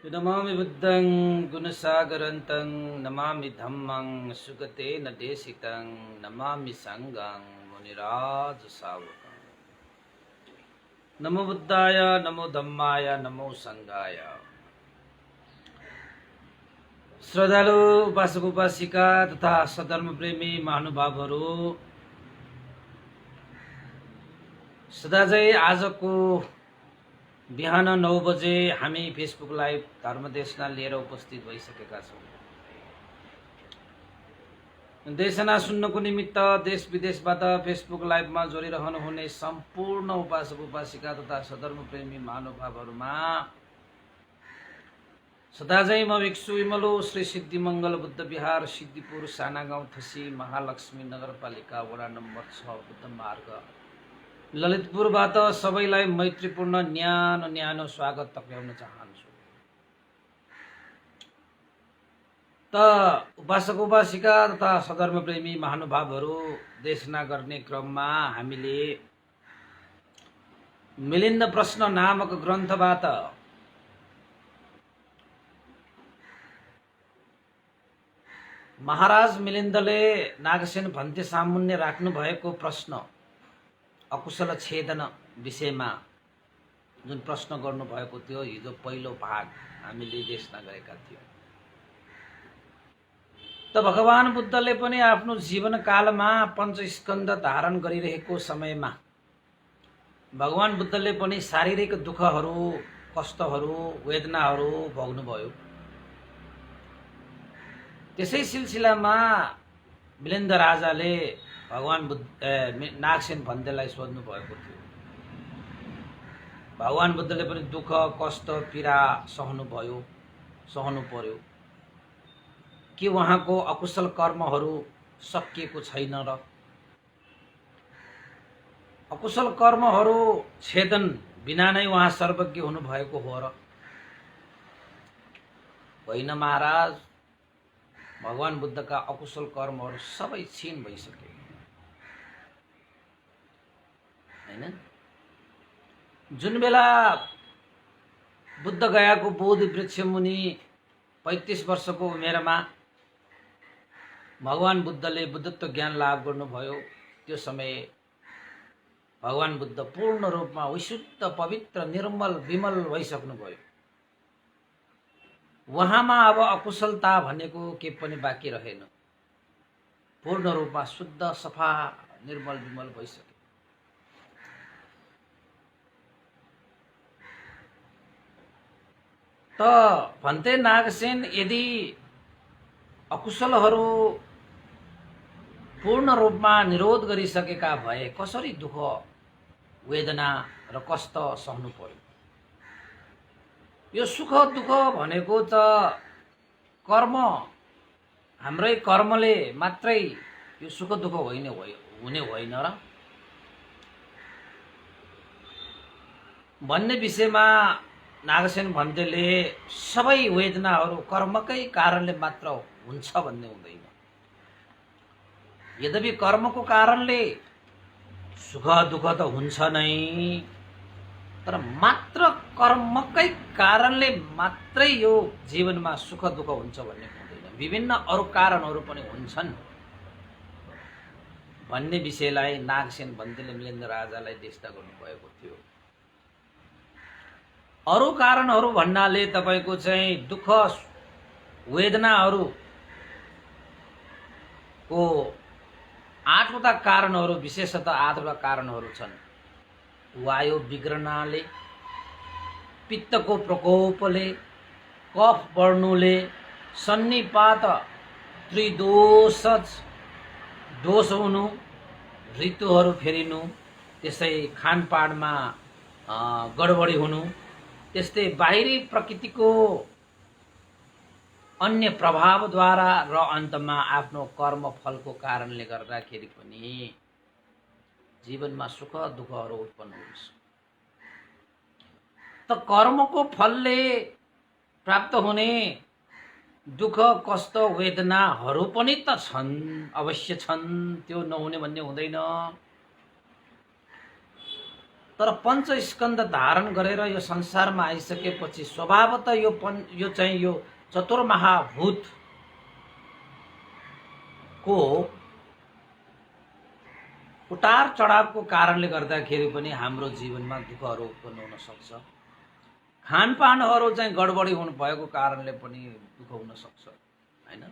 नमामि बुद्धं गुणसागरन्तं नमामि धम्मं सुगतेन देशितं नमामि संघं मुनिराजसावकं। नमो बुद्धाय नमो धम्माय नमो संघाय। श्रद्धालु उपासक उपासिका तथा सधर्म प्रेमी महानुभावहरू, सदाझै आजको बिहान 9 बजे हामी फेसबुक लाइभ धर्मदेशना लिएर उपस्थित भइसकेका छौँ। देशना सुन्नको निमित्त देश विदेशबाट फेसबुक लाइभमा जोडिरहनुहुने सम्पूर्ण उपासक उपासिका तथा सधर्म प्रेमी महानुभावहरूमा सदाझै म भिक्षु विमलो श्री सिद्धिमङ्गल बुद्ध विहार सिद्धिपुर साना गाउँ थसी महालक्ष्मी नगरपालिका वडा नम्बर 6 बुद्ध मार्ग ललितपुरबाट सबैलाई मैत्रीपूर्ण न्यानो स्वागत टक्राउन चाहन्छु। त उपासक उपासिका तथा सधर्म प्रेमी महानुभावहरू, देशना गर्ने क्रममा हामीले मिलिन्द प्रश्न नामक ग्रन्थबाट महाराज मिलिन्दले नागसेन भन्ते सामुन्ने राख्नु भएको प्रश्न अकुशल छेदन विषयमा जुन प्रश्न गर्नुभएको थियो, हिजो पहिलो भाग हामीले देशना गरेका थियौँ। त भगवान बुद्धले पनि आफ्नो जीवनकालमा पञ्चस्कन्ध धारण गरिरहेको समयमा भगवान बुद्धले पनि शारीरिक दुःखहरू, कष्टहरू, वेदनाहरू भोग्नुभयो। त्यसै सिलसिलामा मिलिन्द राजाले भगवान नागसेन भन्तेलाई सोध्नु भएको थियो। भगवान बुद्धले पनि दुःख कष्ट पीडा सहनु पर्यो कि उहाँको अकुशल कर्महरू सकिएको छैन र अकुशल कर्महरू छेदन बिना नै उहाँ सर्वज्ञ हुनुभएको हो र? होइन महाराज, भगवान बुद्धका अकुशल कर्महरू सबै क्षीण भइसके हैन। जुन बेला बुद्ध गयाको बोधि वृक्ष मुनि 35 वर्षको उमेरमा भगवान बुद्धले बुद्धत्व ज्ञान लाभ गर्नुभयो, त्यो समय भगवान बुद्ध पूर्ण रूपमा विशुद्ध पवित्र निर्मल विमल भइसक्नुभयो। उहाँमा अब अकुशलता भनेको के पनि बाँकी रहेन। पूर्ण रूपमा शुद्ध सफा निर्मल विमल भइसक्यो। त भन्ते नागसेन यदि अकुशलहरू पूर्ण रूपमा निरोध गरिसकेका भए कसरी दुःख वेदना र कष्ट सहनु पर्यो? यो सुख दुःख भनेको त कर्म, हाम्रै कर्मले मात्रै यो सुख दुःख हुने होइन र भन्ने विषयमा नागसेन भन्तेले सबै वेदनाहरू कर्मकै कारणले मात्र हुन्छ भन्ने हुँदैन। यद्यपि कर्मको कारणले सुख दुःख त हुन्छ नै, तर मात्र कर्मकै कारणले मात्रै यो जीवनमा सुख दुःख हुन्छ भन्ने हुँदैन। विभिन्न अरू कारणहरू पनि हुन्छन् भन्ने विषयलाई नागसेन भन्तेले मिलिन्द राजालाई देशना गर्नुभएको थियो। अरू कारणहरू भन्नाले तपाईको चाहिँ दुःख वेदनाहरूको 8 वटा कारणहरू, विशेषतः 8 वटा कारणहरू छन्। वायु बिग्रनाले, पित्तको प्रकोपले, कफ बढ्नुले, सन्निपात दोष हुनु, ऋतुहरू फेरिनु, त्यसै खानपानमा गडबडी हुनु, त्यस्तै बाहिरी प्रकृतिको अन्य प्रभावद्वारा र अन्तमा आफ्नो कर्म फलको कारणले गर्दाखेरि पनि जीवनमा सुख दुःखहरू उत्पन्न हुन्छ। त कर्मको फलले प्राप्त हुने दुःख कष्ट वेदनाहरू पनि त छन्, अवश्य छन्, त्यो नहुने भन्ने हुँदैन। तर पञ्चस्कन्ध धारण गरेर यो संसारमा आइसकेपछि स्वभावतः यो चाहिँ यो चतुर्महाभूतको उतार चढावको कारणले गर्दाखेरि पनि हाम्रो जीवनमा दुःखहरू उत्पन्न हुन सक्छ। खानपानहरू चाहिँ गडबडी हुनु भएको कारणले पनि दुःख हुन सक्छ हैन।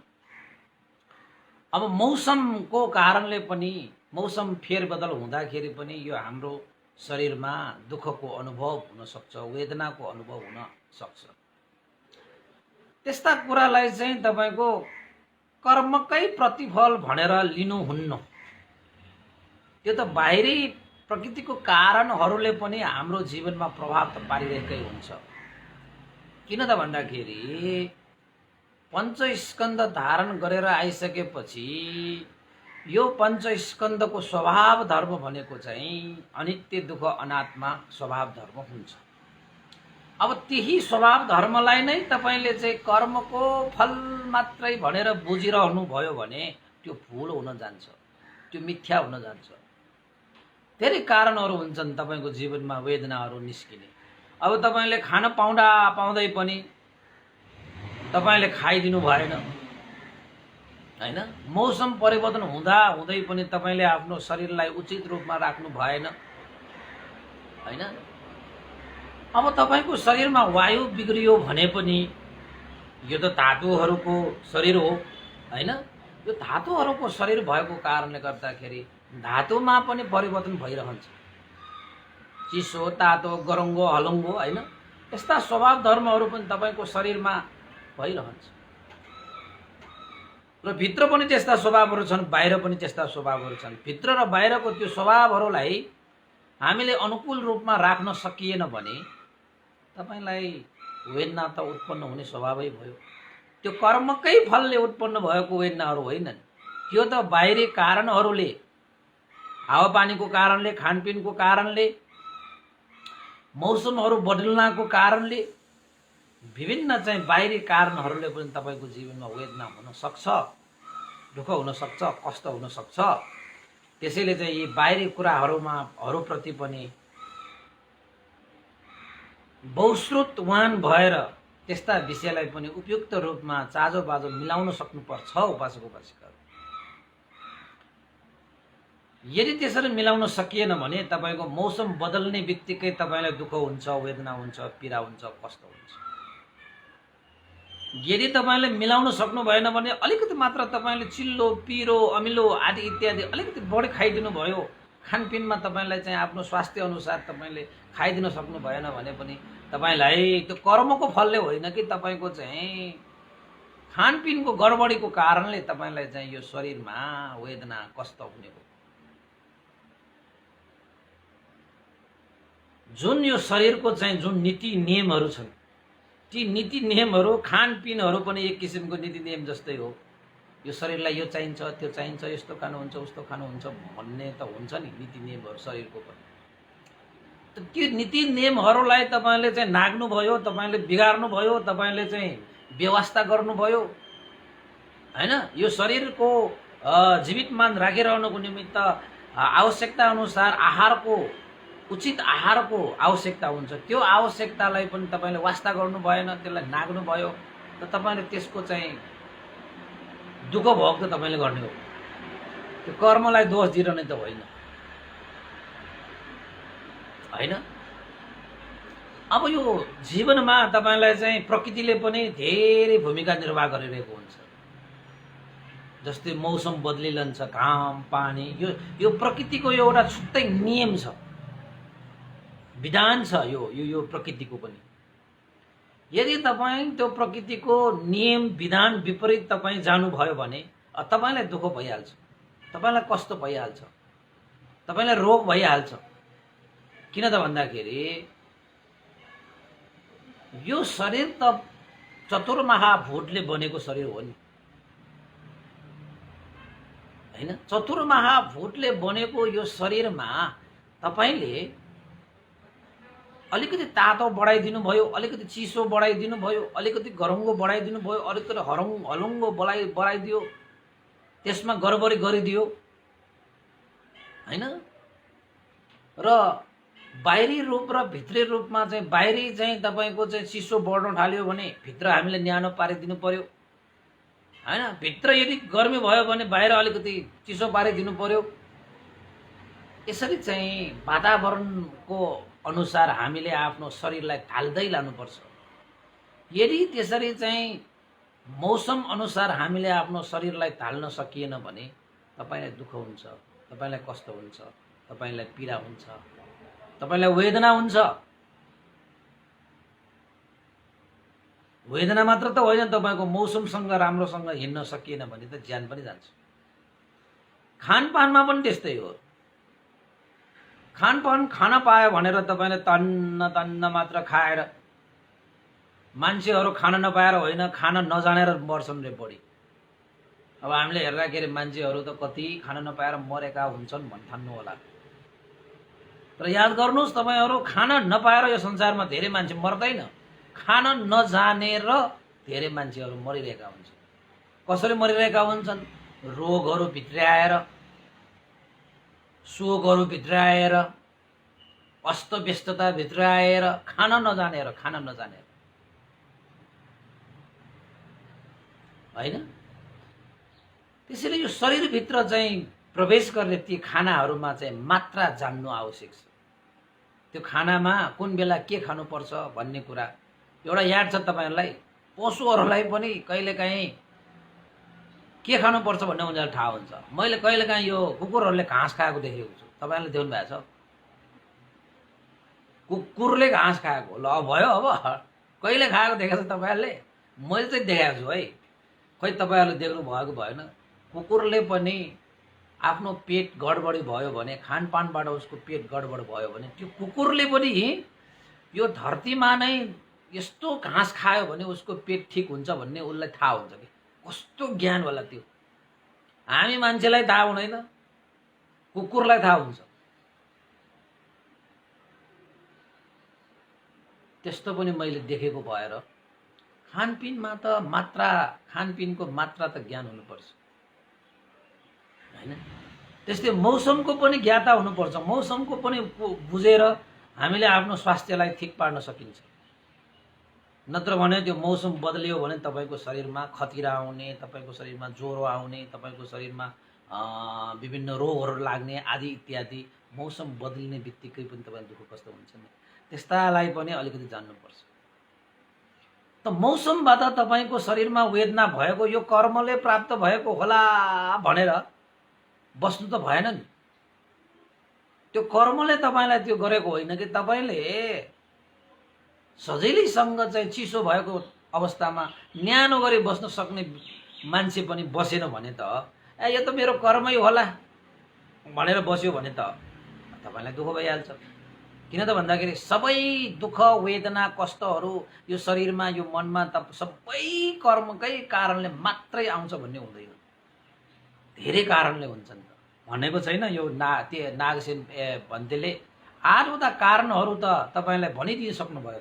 अब मौसमको कारणले पनि मौसम फेरबदल हुँदाखेरि पनि यो हाम्रो शरीरमा दुःखको अनुभव हुन सक्छ, वेदनाको अनुभव हुन सक्छ। त्यस्ता कुरालाई चाहिँ तपाईको कर्मकै प्रतिफल भनेर लिनुहुन्न। त्यो त बाहिरी प्रकृतिको कारणहरूले पनि हाम्रो जीवनमा प्रभाव त पारिरहेकै हुन्छ। किन त भन्दाखेरि पञ्चस्कन्ध धारण गरेर आइसकेपछि यो पञ्चस्कन्धको स्वभाव धर्म भनेको चाहिँ अनित्य, दुःख, अनात्मा स्वभाव धर्म हुन्छ। अब त्यही स्वभाव धर्मलाई नै तपाईले चाहिँ कर्मको फल मात्रै भनेर बुझिरहनु भयो भने त्यो भुल हुन जान्छ, त्यो मिथ्या हुन जान्छ। धेरै कारणहरू हुन्छन् तपाईको जीवनमा वेदनाहरू निस्किने। अब तपाईले खान पाउँदा पाउँदै पनि तपाईले खाइदिनु भएन हैन। मौसम परिवर्तन हुँदा हुँदै पनि तपाईले आफ्नो शरीरलाई उचित रूपमा राख्नु भएन हैन। अब तपाईको शरीरमा वायु बिग्रियो भने पनि यो त धातुहरूको शरीर हो हैन। यो धातुहरूको शरीर भएको कारणले गर्दाखेरि धातुमा पनि परिवर्तन भइरहन्छ। चिसो, तातो, गरङ्गो, हलङ्गो हैन। यस्ता स्वभाव धर्महरू पनि तपाईको शरीरमा भइरहन्छ। र भित्र पनि त्यस्ता स्वभावहरू छन्, बाहिर पनि त्यस्ता स्वभावहरू छन्। भित्र र बाहिरको त्यो स्वभावहरूलाई हामीले अनुकूल रूपमा राख्न सकिएन भने तपाईलाई वेदना त उत्पन्न हुने स्वभावै भयो। त्यो कर्मकै फलले उत्पन्न भएको वेदनाहरू होइनन्। त्यो त बाहिरी कारणहरूले, हावापानीको कारणले, खानपिनको कारणले, मौसमहरू बदल्नको कारणले, विभिन्न चाहिँ बाहिरी कारणहरूले पनि तपाईको जीवनमा वेदना हुन सक्छ, दुःख हुन सक्छ, कष्ट हुन सक्छ। त्यसैले चाहिँ यी बाहिरी कुराहरूप्रति पनि बहुश्रुतवान भएर त्यस्ता विषयलाई पनि उपयुक्त रूपमा चाँजो बाजो मिलाउन सक्नुपर्छ उपासक उपासिकाहरू। यदि त्यसरी मिलाउन सकिएन भने तपाईको मौसम बदल्ने बित्तिकै तपाईलाई दुःख हुन्छ, वेदना हुन्छ, पीडा हुन्छ, कष्ट हुन्छ। यदि तपाईले मिलाउन सक्नु भएन भने अलिकति मात्र तपाईले चिल्लो, पिरो, अमिलो आदि इत्यादि अलिकति बढी खाइदिनु भयो, खानपिनमा तपाईलाई चाहिँ आफ्नो स्वास्थ्य अनुसार तपाईले खाइदिन सक्नु भएन भने पनि तपाईलाई त्यो कर्मको फलले होइन कि तपाईको चाहिँ खानपिनको गडबडीको कारणले तपाईलाई चाहिँ यो शरीरमा वेदना कष्ट हुने हो। जुन यो शरीरको चाहिँ जुन नीति नियमहरू छन्, ती नीति नियमहरू खानपिनहरू पनि एक किसिमको नीति नियम जस्तै हो। यो शरीरलाई यो चाहिन्छ, त्यो चाहिन्छ, यस्तो खानुहुन्छ, उस्तो खानुहुन्छ भन्ने त हुन्छ नि नीति नियमहरू शरीरको पनि। त्यो नीति नियमहरूलाई तपाईले चाहिँ नाग्नु भयो, तपाईले बिगार्नु भयो, तपाईले चाहिँ व्यवस्था गर्नुभयो हैन। यो शरीरको जीवितमान राखिरहनुको निमित्त आवश्यकता अनुसार आहारको, उचित आहारको आवश्यकता हुन्छ। त्यो आवश्यकतालाई पनि तपाईले वास्ता गर्नु भएन, त्यसलाई नाग्नु भयो त तपाईले त्यसको चाहिँ दुःख भोग त तपाईले गर्ने हो। त्यो कर्मलाई दोष दिरहने त होइन हैन। अब यो जीवनमा तपाईलाई चाहिँ प्रकृतिले पनि धेरै भूमिका निर्वाह गरिरहेको हुन्छ। जस्तै मौसम बदलिरहन्छ, घाम, पानी, यो प्रकृतिको एउटा छुट्टै नियम छ, विधान छ। यो प्रकृतिको पनि यदि तपाईं त्यो प्रकृतिको नियम विधान विपरीत तपाईं जानुभयो भने तपाईलाई दुःख भइहाल्छ, तपाईलाई कष्ट भइहाल्छ, तपाईलाई रोग भइहाल्छ। किन त भन्दाखेरि यो शरीर त चतुर्महाभूतले बनेको शरीर हो नि हैन। चतुर्महाभूतले बनेको यो शरीरमा तपाईले अलिकति तातो बढाइदिनु भयो, अलिकति चिसो बढाइदिनु भयो, अलिकति गरङ्गो बढाइदिनु भयो, अलिकति हलङ्गो बढाइदियो, त्यसमा गडबडी गरिदियो हैन। र बाहिरी रूप र भित्री रूपमा चाहिँ बाहिरी चाहिँ तपाईँको चाहिँ चिसो बढ्न थाल्यो भने भित्र हामीले न्यानो पारिदिनु पर्यो हैन। भित्र यदि गर्मी भयो भने बाहिर अलिकति चिसो पारिदिनु पर्यो। यसरी चाहिँ वातावरणको अनुसार हामीले आफ्नो शरीरलाई ढाल्दै लानुपर्छ। यदि त्यसरी चाहिँ मौसम अनुसार हामीले आफ्नो शरीरलाई ढाल्न सकिएन भने तपाईलाई दुःख हुन्छ, तपाईलाई कष्ट हुन्छ, तपाईलाई पीडा हुन्छ, तपाईलाई वेदना हुन्छ। वेदना मात्र त होइन, तपाईको मौसमसँग राम्रोसँग हिँड्न सकिएन भने त ज्यान पनि जान्छ। खानपानमा पनि त्यस्तै हो। खानपान खान पायो भनेर तपाईले तन्न तन्न मात्र खाएर, मान्छेहरू खान नपाएर होइन, खान नजानेर मर्छन् रे बढी। अब हामीले हेर्दाखेरि मान्छेहरू त कति खान नपाएर मरेका हुन्छन् भन्ठान्नु होला। तर याद गर्नुहोस्, तपाईहरू खान नपाएर यो संसारमा धेरै मान्छे मर्दैन, खान नजानेर धेरै मान्छेहरू मरिरहेका हुन्छन्। कसरी मरिरहेका हुन्छन्? रोगहरू भित्र्याएर, शोकहरू भित्र्याएर, अस्तव्यस्तता भित्र्याएर, खान नजानेर होइन। त्यसैले यो शरीरभित्र चाहिँ प्रवेश गर्ने ती खानाहरूमा चाहिँ मात्रा जान्नु आवश्यक छ। त्यो खानामा कुन बेला के खानुपर्छ भन्ने कुरा एउटा याद छ तपाईहरुलाई। पशुहरूलाई पनि कहिलेकाहीँ के खानुपर्छ भन्ने उनीहरूलाई थाहा हुन्छ। मैले कहिलेकाहीँ यो कुकुरहरूले घाँस खाएको देखेको छु। तपाईहरुले देख्नु भएको छ? कुकुरले घाँस खाएको ल भयो। अब कहिले खाएको देखेको छ तपाईहरुले? मैले चाहिँ देखेको छु है। खै तपाईहरुले देख्नु भएको भएन? कुकुरले पनि आफ्नो पेट गडबडी भयो भने, खानपानबाट उसको पेट गडबड भयो भने, त्यो कुकुरले पनि यो धरतीमा नै यस्तो घाँस खायो भने उसको पेट ठीक हुन्छ भन्ने उसलाई थाहा हुन्छ कि। कस्तो ज्ञान होला त्यो। हामी मान्छेलाई थाहा हुँदैन, कुकुरलाई थाहा हुन्छ। त्यस्तो पनि मैले देखेको भएर खानपिनमा त मात्रा, खानपिनको मात्रा त ज्ञान हुनुपर्छ हैन। त्यस्तै मौसमको पनि ज्ञाता हुनुपर्छ। मौसमको पनि बुझेर हामीले आफ्नो स्वास्थ्यलाई ठीक पार्न सकिन्छ। नत्र भने त्यो मौसम बदलियो भने तपाईको शरीरमा खतिरा आउने, तपाईको शरीरमा ज्वरो आउने, तपाईको शरीरमा विभिन्न रोगहरू लाग्ने आदि इत्यादि मौसम बदलिने बित्तिकै पनि तपाईलाई दुःख कष्ट हुन्छ नि। त्यस्तालाई पनि अलिकति जान्नुपर्छ। त मौसमबाट तपाईको शरीरमा वेदना भएको यो कर्मले प्राप्त भएको होला भनेर बस्नु त भएन नि। त्यो कर्मले तपाईलाई त्यो गरेको होइन कि। तपाईले सजिलैसँग चाहिँ चिसो भएको अवस्थामा न्यानो गरी बस्न सक्ने मान्छे पनि बसेन भने त यो त मेरो कर्मै होला भनेर बस्यो भने त तपाईलाई दुःख भइहाल्छ। किन त भन्दाखेरि सबै दुःख वेदना कष्टहरू यो शरीरमा यो मनमा त सबै कर्मकै कारणले मात्रै आउँछ भन्ने हुँदैन। धेरै कारणले हुन्छन्। भनेको छैन यो नागसेन भन्तेले 8 वटा कारणहरू त तपाईलाई भनिदिन सक्नुभयो।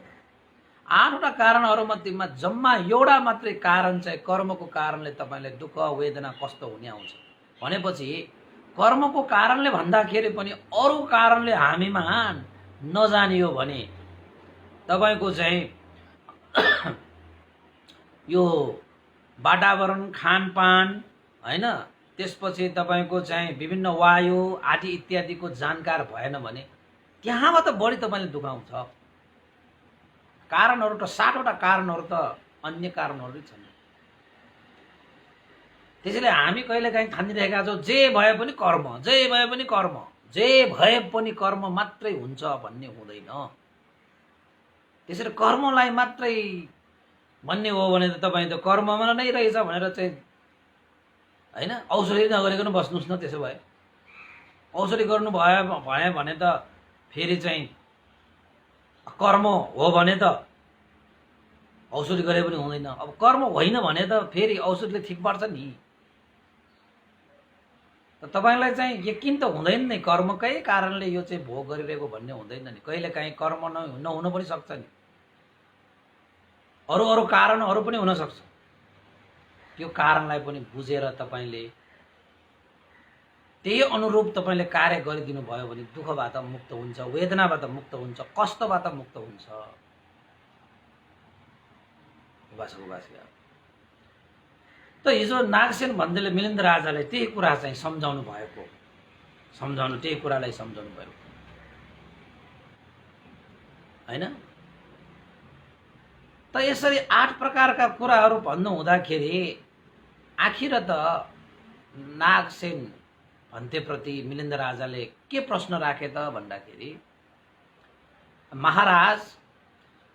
8 वटा कारणहरू मध्येमा जम्मा एउटा मात्रै कारण चाहिँ कर्मको कारणले तपाईलाई दुःख वेदना कष्ट हुने आउँछ भनेपछि कर्मको कारणले भन्दाखेरि पनि अरू कारणले हामीमा नजानियो भने तपाईको चाहिँ यो वातावरण, खानपान हैन, त्यसपछि तपाईको चाहिँ विभिन्न वायु आदि इत्यादिको जानकार भएन भने त्यहाँबाट बढी तपाईले दुःख आउँछ। कारणहरू त 7 वटा कारणहरू त अन्य कारणहरू छन्। त्यसैले हामी कहिलेकाहीँ ठानिरहेका छौँ जे भए पनि कर्म, जे भए पनि कर्म, जे भए पनि कर्म मात्रै हुन्छ भन्ने हुँदैन। त्यसैले कर्मलाई मात्रै भन्ने हो भने त तपाईँ त कर्ममा नै रहेछ भनेर चाहिँ हैन औषधि नगरिकन बस्नुस् न। त्यसो भए औषधि गर्नु भयो भने त फेरि चाहिँ कर्म हो भने त औषधि गरे पनि हुँदैन। अब कर्म होइन भने त फेरि औषधिले ठीक पार्छ नि। त तपाईलाई चाहिँ यकिन त हुँदैन नि कर्मकै कारणले यो चाहिँ भोग गरिरहेको भन्ने हुँदैन नि। कहिलेकाहीँ कर्म नहुन पनि सक्छ नि। अरू कारणहरू पनि हुन सक्छ। त्यो कारणलाई पनि बुझेर तपाईले त्यही अनुरूप तपाईँले कार्य गरिदिनु भयो भने दुःखबाट मुक्त हुन्छ, वेदनाबाट मुक्त हुन्छ, कष्टबाट मुक्त हुन्छ। त हिजो नागसेन भन्दैले मिलिन्द राजाले त्यही कुरा चाहिँ सम्झाउनु भएको, त्यही कुरालाई सम्झाउनु भयो हैन। त यसरी 8 प्रकारका कुराहरू भन्नु हुँदाखेरि आखिर त नागसेन भन्तेप्रति मिलिन्द राजाले के प्रश्न राखे त भन्दाखेरि, महाराज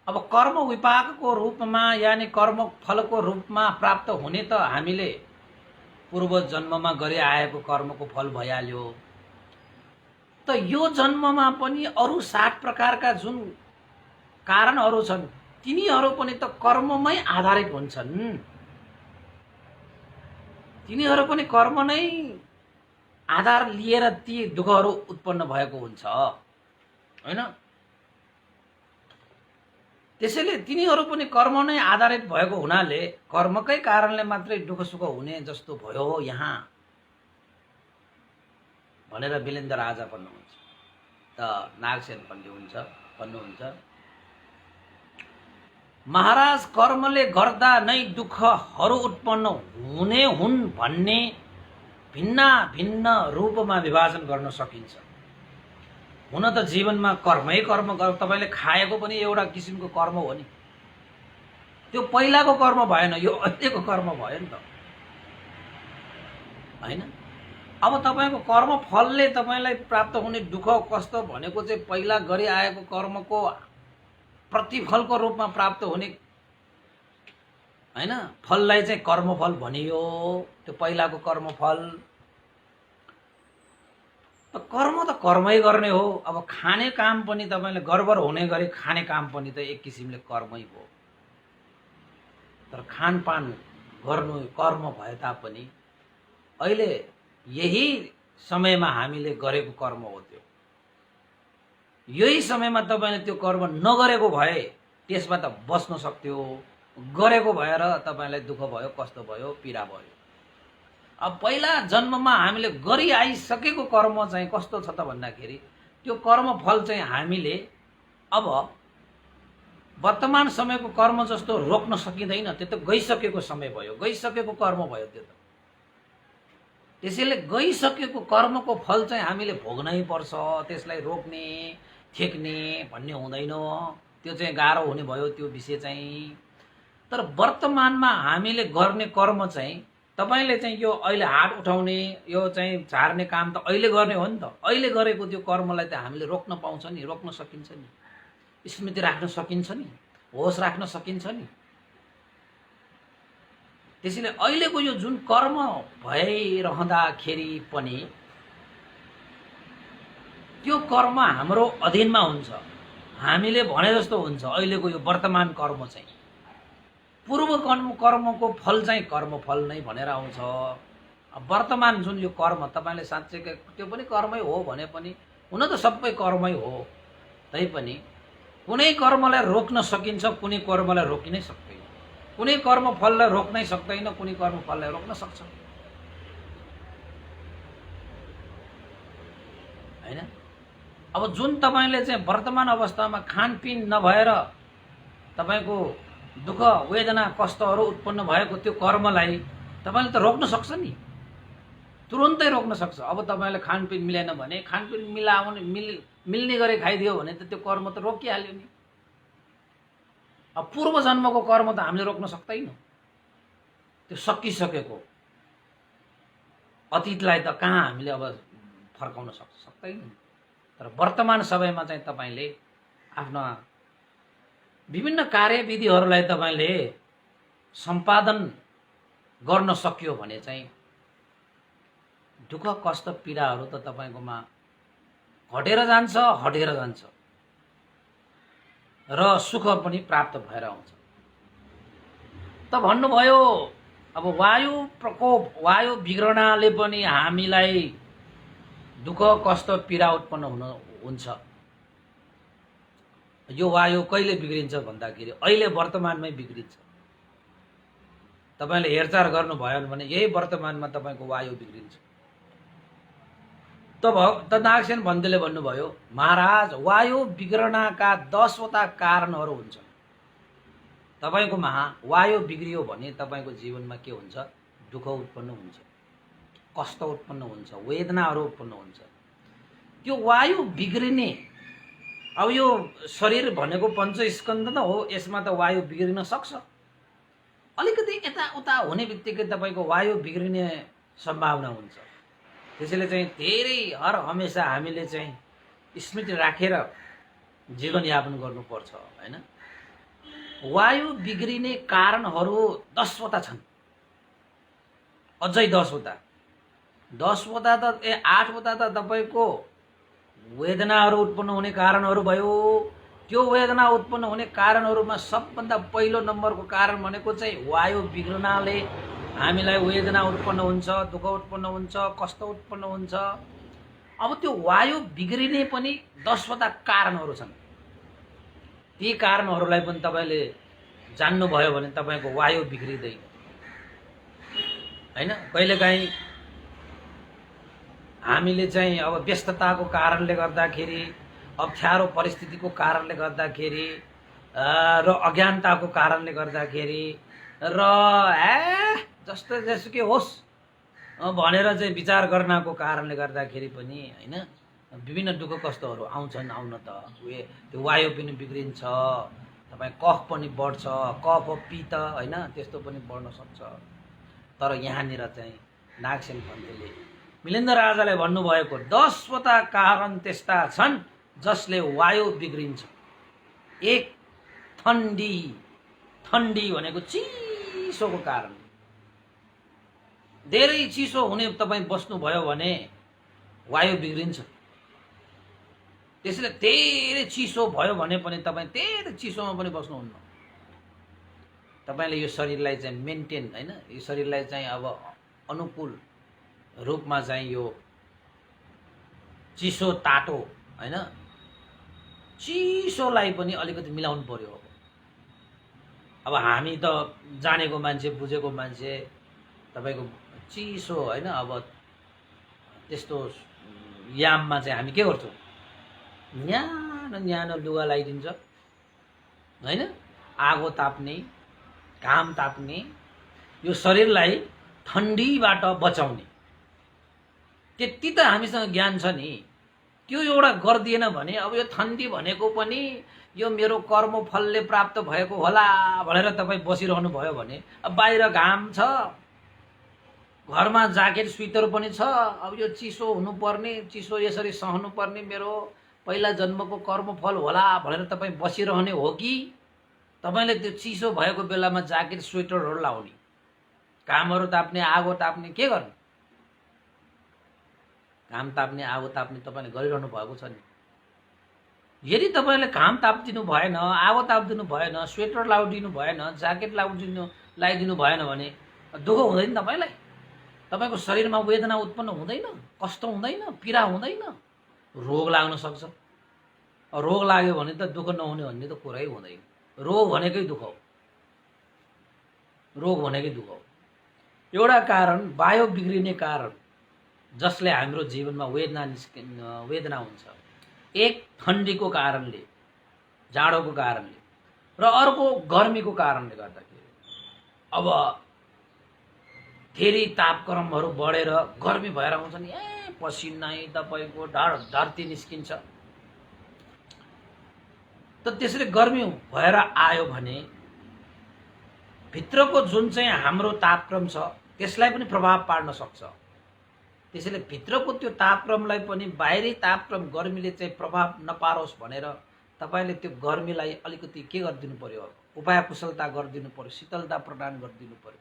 अब कर्म विपाकको रूपमा यानि कर्म फलको रूपमा प्राप्त हुने त हामीले पूर्व जन्ममा गरे आएको कर्मको फल भइहाल्यो। त यो जन्ममा पनि अरू 60 प्रकारका जुन कारणहरू छन् तिनीहरू पनि त कर्ममै आधारित हुन्छन्, तिनीहरू पनि कर्म नै आधार लिएर ती दुःखहरू उत्पन्न भएको हुन्छ हैन। त्यसैले तिनीहरू पनि कर्म नै आधारित भएको हुनाले कर्मकै कारणले मात्रै दुःख सुख हुने जस्तो भयो यहाँ भनेर मिलिन्द राजा भन्नुहुन्छ। त नागसेन भन्नुहुन्छ महाराज कर्मले गर्दा नै दुःखहरू उत्पन्न हुने हुन् भन्ने भिन्न भिन्न रूपमा विभाजन गर्न सकिन्छ। हुन त जीवनमा कर्मै कर्म, तपाईले खाएको पनि एउटा किसिमको कर्म हो नि, त्यो पहिलाको कर्म भएन, यो अहिलेको कर्म भयो नि त हैन। अब तपाईको कर्म फलले तपाईलाई प्राप्त हुने दुःख कष्ट भनेको चाहिँ पहिला गरि आएको कर्मको प्रतिफलको रूपमा प्राप्त हुने हैन, फललाई चाहिँ कर्मफल भनियो, त्यो पहिलाको कर्मफल। कर्म त कर्मै गर्ने हो। अब खाने काम पनि तपाईले गडबड हुने गरी खाने काम पनि त एक किसिमले कर्मै हो, तर खानपान गर्नु कर्म भए तापनि अहिले यही समयमा हामीले गरेको कर्म हो त्यो। यही समयमा तपाईले त्यो कर्म नगरेको भए त्यसबाट बस्न सक्थ्यो, गरेको भएर तपाईलाई दुःख भयो, कष्ट भयो, पीडा भयो। अब पहिला जन्ममा हामीले गरि आइसकेको कर्म चाहिँ कस्तो छ त भन्दाखेरि त्यो कर्म फल चाहिँ हामीले अब वर्तमान समयको कर्म जस्तो रोक्न सकिँदैन, त्यो त गइसकेको समय भयो, गइसकेको कर्म भयो त्यो त। त्यसैले गइसकेको कर्मको फल चाहिँ हामीले भोग्नै पर्छ, त्यसलाई रोक्ने ठेक्ने भन्ने हुँदैन, त्यो चाहिँ गाह्रो हुने भयो त्यो विषय चाहिँ। तर वर्तमानमा हामीले गर्ने कर्म चाहिँ तपाईले चाहिँ यो अहिले हात उठाउने यो चाहिँ झार्ने काम त अहिले गर्ने हो नि त। अहिले गरेको त्यो कर्मलाई त हामीले रोक्न पाउँछ नि, रोक्न सकिन्छ नि, स्मृति राख्न सकिन्छ नि, होस राख्न सकिन्छ नि। त्यसैले अहिलेको यो जुन कर्म भइरहँदाखेरि पनि त्यो कर्म हाम्रो अधीनमा हुन्छ, हामीले भने जस्तो हुन्छ। अहिलेको यो वर्तमान कर्म चाहिँ पूर्व कर्मको फल चाहिँ कर्मफल नै भनेर आउँछ। वर्तमान जुन यो कर्म तपाईले साँच्चै त्यो पनि कर्मै हो भने पनि, हुन त सबै कर्मै हो, तैपनि कुनै कर्मलाई रोक्न सकिन्छ, कुनै कर्मलाई रोकिनै सक्दैन, कुनै कर्म फललाई रोक्नै सक्दैन, कुनै कर्म फललाई रोक्न सक्छ हैन। अब जुन तपाईले चाहिँ वर्तमान अवस्थामा खानपिन नभएर तपाईको दुःख वेदना कष्टहरू उत्पन्न भएको त्यो कर्मलाई तपाईले त रोक्न सक्छ नि, तुरुन्तै रोक्न सक्छ। अब तपाईले खानपिन मिलेन भने खानपिन मिल्ने गरी खाइदियो भने त त्यो कर्म त रोकिहाल्यो नि। अब पूर्व जन्मको कर्म त हामीले रोक्न सक्दैनौँ, त्यो सकिसकेको अतीतलाई त कहाँ हामीले अब फर्काउन सक्दैनौँ। तर वर्तमान समयमा चाहिँ तपाईले आफ्ना विभिन्न कार्यविधिहरूलाई तपाईले सम्पादन गर्न सक्यो भने चाहिँ दुःख कष्ट पीडाहरू त तपाईकोमा घटेर जान्छ, हटेर जान्छ र सुख पनि प्राप्त भएर आउँछ। त भन्नुभयो अब वायु प्रकोप, वायु बिग्रनाले पनि हामीलाई दुःख कष्ट पीडा उत्पन्न हुन्छ। यो वायु कहिले बिग्रिन्छ भन्दाखेरि अहिले वर्तमानमै बिग्रिन्छ। तपाईले हेरचाह गर्नुभयो भने यही वर्तमानमा तपाईको वायु बिग्रिन्छ। त नागसेन भन्तेले भन्नुभयो, महाराज वायु बिग्रनका 10वटा कारणहरू हुन्छन्। तपाईकोमा वायु बिग्रियो भने तपाईको जीवनमा के हुन्छ? दुःख उत्पन्न हुन्छ, कष्ट उत्पन्न हुन्छ, वेदनाहरू उत्पन्न हुन्छ। त्यो वायु बिग्रिने, अब यो शरीर भनेको पञ्चस्कन्ध न हो, यसमा त वायु बिग्रिन सक्छ। अलिकति यताउता हुने बित्तिकै तपाईको वायु बिग्रिने सम्भावना हुन्छ। त्यसैले चाहिँ धेरै हर हमेशा हामीले चाहिँ स्मृति राखेर जीवनयापन गर्नुपर्छ, हैन? वायु बिग्रिने कारणहरू 10वटा छन्, अझै 10वटा। 10वटा त 8वटा त तपाईको वेदनाहरू उत्पन्न हुने कारणहरू भयो। त्यो वेदना उत्पन्न हुने कारणहरूमा सबभन्दा पहिलो नम्बरको कारण भनेको चाहिँ वायु बिग्रनाले हामीलाई वेदना उत्पन्न हुन्छ, दुःख उत्पन्न हुन्छ, कष्ट उत्पन्न हुन्छ। अब त्यो वायु बिग्रिने पनि 10वटा कारणहरू छन्। ती कारणहरूलाई पनि तपाईले जान्नुभयो भने तपाईको वायु बिग्रिँदैन, हैन? कहिलेकाहीँ हामीले चाहिँ अब व्यस्तताको कारणले गर्दाखेरि, अप्ठ्यारो परिस्थितिको कारणले गर्दाखेरि र अज्ञानताको कारणले गर्दाखेरि र जस्तो जेसुकै होस् भनेर चाहिँ विचार गर्नको कारणले गर्दाखेरि पनि, हैन, विभिन्न दुःख कष्टहरू आउँछन्। आउन त त्यो वायु पनि बिग्रिन्छ, तपाईँ कफ पनि बढ्छ, कफ पित्त, हैन, त्यस्तो पनि बढ्न सक्छ। तर यहाँनिर चाहिँ नागसेन भन्तेले मिलिन्द राजालाई भन्नुभएको 10वटा कारण त्यस्ता छन् जसले वायु बिग्रिन्छ। एक, ठण्डी। ठण्डी भनेको चिसोको कारण। धेरै चिसो हुने तपाईँ बस्नुभयो भने वायु बिग्रिन्छ। त्यसैले धेरै चिसो भयो भने पनि तपाईँ धेरै चिसोमा पनि बस्नुहुन्न। तपाईले यो शरीरलाई चाहिँ मेन्टेन, हैन, यो शरीरलाई चाहिँ अब अनुकूल रूपमा चाहिँ यो चिसो तातो, हैन, चिसोलाई पनि अलिकति मिलाउनु पर्यो। अब हामी त जानेको मान्छे, बुझेको मान्छे, तपाईको चिसो, हैन, अब त्यस्तो याममा चाहिँ हामी के गर्छौँ? न्यानो न्यानो लुगा लगाइदिन्छ, हैन, आगो ताप्ने, घाम ताप्ने, यो शरीरलाई ठण्डीबाट बचाउने। त्यति त हामीसँग ज्ञान छ नि। त्यो एउटा गरिदिएन भने अब यो ठण्डी भनेको पनि यो मेरो कर्मफलले प्राप्त भएको होला भनेर तपाईँ बसिरहनु भयो भने, अब बाहिर घाम छ, घरमा ज्याकेट स्वेटर पनि छ, अब यो चिसो हुनुपर्ने, चिसो यसरी सहनुपर्ने मेरो पहिला जन्मको कर्मफल होला भनेर तपाईँ बसिरहने हो कि तपाईले त्यो चिसो भएको बेलामा ज्याकेट स्वेटरहरू लाउने, घामहरू ताप्ने, आगो ताप्ने के गर्ने? घाम ताप्ने, आगो ताप्ने तपाईले गरिरहनु भएको छ नि। यदि तपाईले घाम ताप्दिनु भएन, आगो ताप्दिनु भएन, स्वेटर लाउदिनु भएन, ज्याकेट लगाइदिनु भएन भने दुःख हुँदैन तपाईलाई? तपाईको शरीरमा वेदना उत्पन्न हुँदैन, कष्ट हुँदैन, पीडा हुँदैन, रोग लाग्न सक्छ। रोग लाग्यो भने त दुःख नहुने भन्ने त कुरै हुँदैन। रोग भनेकै दुःख हो, रोग भनेकै दुःख हो। एउटा कारण वायु बिग्रिने कारण जसले हाम्रो जीवनमा वेदना हुन्छ। एक, ठण्डीको कारणले, जाडोको कारणले, र अर्को गर्मीको कारणले गर्दाखेरि। अब धेरै तापक्रमहरू बढेर गर्मी भएर आउँछ नि, पसिनै तपाईको धरती निस्किन्छ। त त्यसरी गर्मी भएर आयो भने भित्रको जुन चाहिँ हाम्रो तापक्रम छ त्यसलाई पनि प्रभाव पार्न सक्छ। त्यसैले भित्रको त्यो तापक्रमलाई पनि बाहिरी तापक्रम गर्मीले चाहिँ प्रभाव नपारोस् भनेर तपाईले त्यो गर्मीलाई अलिकति के गरिदिनु पर्यो? उपाय कुशलता गरिदिनु पर्यो, शीतलता प्रदान गरिदिनु पर्यो।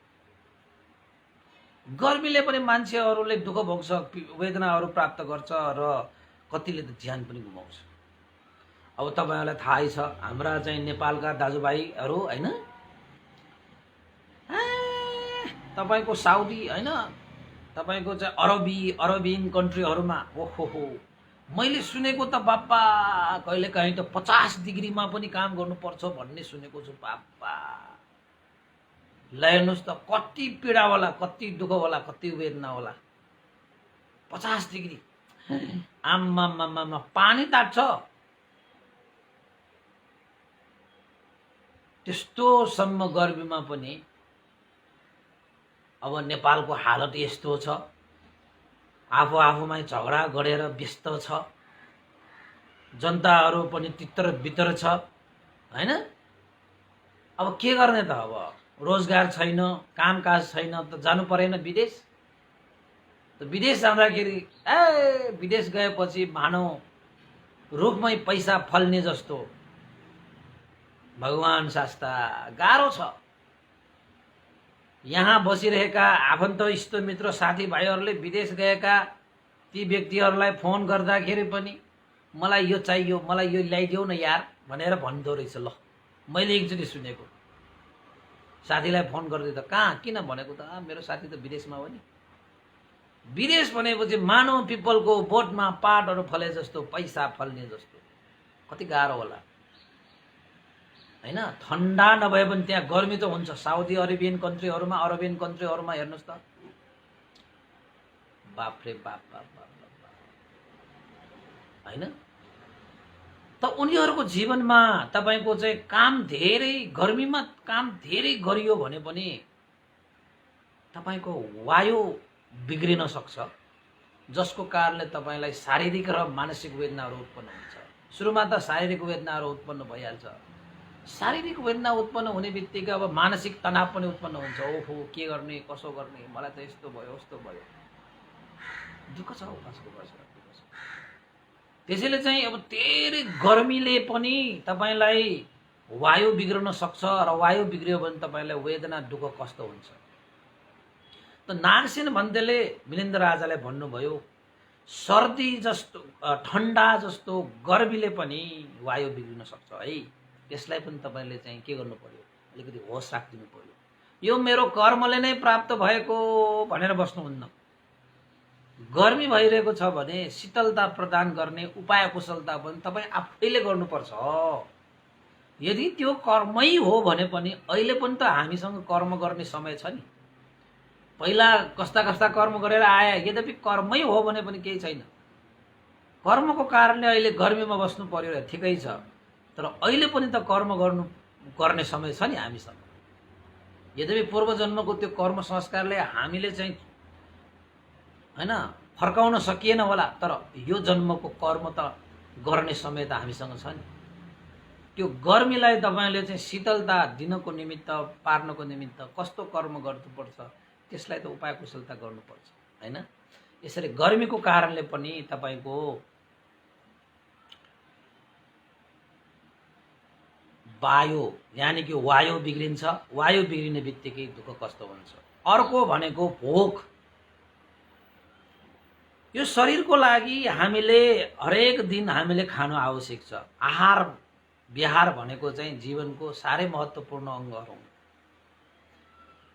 गर्मीले पनि मान्छेहरूले दुःख भोग्छ, वेदनाहरू प्राप्त गर्छ र कतिले त ज्यान पनि गुमाउँछ। अब तपाईहरुलाई थाहै छ, हाम्रा चाहिँ नेपालका दाजुभाइहरू, हैन, तपाईको साउदी, हैन, तपाईको चाहिँ अरबियन कन्ट्रीहरुमा ओहो मैले सुनेको त बाप्पा कहिले काहीँ त 50 डिग्रीमा पनि काम गर्नुपर्छ भन्ने सुनेको छु। बाप्पा हेर्नुस् त कति पीडा होला, कति दुःख होला, कति वेदना होला। 50 डिग्री आम्मामामा पानी तात्छ। त्यस्तोसम्म गर्मीमा पनि अब नेपालको हालत यस्तो छ, आफूमै झगडा गरेर व्यस्त छ, जनताहरू पनि तितर बितर छ हैन। अब के गर्ने त? अब रोजगार छैन, कामकाज छैन त जानु परेन विदेश। त विदेश जाँदाखेरि विदेश गएपछि मानव रुखमै पैसा फल्ने जस्तो भगवान शास्ता गाह्रो छ। यहाँ बसिरहेका आफन्त इष्टमित्र साथीभाइहरूले विदेश गएका ती व्यक्तिहरूलाई फोन गर्दाखेरि पनि मलाई यो चाहियो, मलाई यो ल्याइदेऊ न यार भनेर भन्दो रहेछ। ल मैले एकचोटि सुनेको, साथीलाई फोन गर्दै त कहाँ किन भनेको त मेरो साथी त विदेशमा हो नि। विदेश भनेपछि मानव पिपलको बोटमा पातहरू फले जस्तो, पैसा फल्ने जस्तो। कति गाह्रो होला हैन। ठन्डा नभए पनि त्यहाँ गर्मी त हुन्छ। साउदी अरेबियन कन्ट्रीहरूमा, अरबियन कन्ट्रीहरूमा हेर्नुहोस् त, बाफरे बाप बाप बाप हैन। त उनीहरूको जीवनमा तपाईको चाहिँ काम धेरै, गर्मीमा काम धेरै गरियो भने पनि तपाईको वायु बिग्रिन सक्छ, जसको कारणले तपाईलाई शारीरिक र मानसिक वेदनाहरू उत्पन्न हुन्छ। सुरुमा त शारीरिक वेदनाहरू उत्पन्न भइहाल्छ। शारीरिक वेदना उत्पन्न हुने बित्तिकै अब मानसिक तनाव पनि उत्पन्न हुन्छ। ओहो के गर्ने, कसो गर्ने, मलाई त यस्तो भयो उस्तो भयो, दुःख छ उपासको वर्ष। त्यसैले चाहिँ अब धेरै गर्मीले पनि तपाईलाई वायु बिग्रन सक्छ र वायु बिग्रियो भने तपाईलाई वेदना, दुःख, कष्ट हुन्छ। त नागसेन भन्देले मिलिन्द्र राजालाई भन्नुभयो, सर्दी जस्तो, ठन्डा जस्तो गर्मीले पनि वायु बिग्रिन सक्छ है। त्यसलाई पनि तपाईले चाहिँ के गर्नु पर्यो, अलिकति होस राखिदिनु पर्यो। यो मेरो कर्मले नै प्राप्त भएको भनेर बस्नुहुन्न। गर्मी भइरहेको छ भने शीतलता प्रदान गर्ने उपाय कुशलता पनि तपाईँ आफैले गर्नुपर्छ। यदि त्यो कर्मै हो भने पनि अहिले पनि त हामीसँग कर्म गर्ने समय छ नि। पहिला कस्ता कस्ता कर्म गरेर आए, यद्यपि कर्मै हो भने पनि केही छैन। कर्मको कारणले अहिले गर्मीमा बस्नु पर्यो, ठिकै छ, तर अहिले पनि त कर्म गर्ने समय छ नि हामीसँग। यद्यपि पूर्व जन्मको त्यो कर्म संस्कारले हामीले चाहिँ हैन फर्काउन सकिएन होला, तर यो जन्मको कर्म त गर्ने समय त हामीसँग छ नि। त्यो गर्मीलाई तपाईले चाहिँ शीतलता दिनको निमित्त, पार्नको निमित्त कस्तो कर्म गर्नुपर्छ त्यसलाई त उपाय कुशलता गर्नुपर्छ हैन। यसरी गर्मीको कारणले पनि तपाईको वायु यानी कि वायु बिग्रिन्छ। वायु बिग्रिने बित्तिकै दुःख कष्ट हुन्छ। अर्को भनेको भोक। यो शरीरको लागि हामीले हरेक दिन हामीले खानु आवश्यक छ। आहार विहार भनेको चाहिँ जीवनको साह्रै महत्त्वपूर्ण अङ्गहरू हुन्।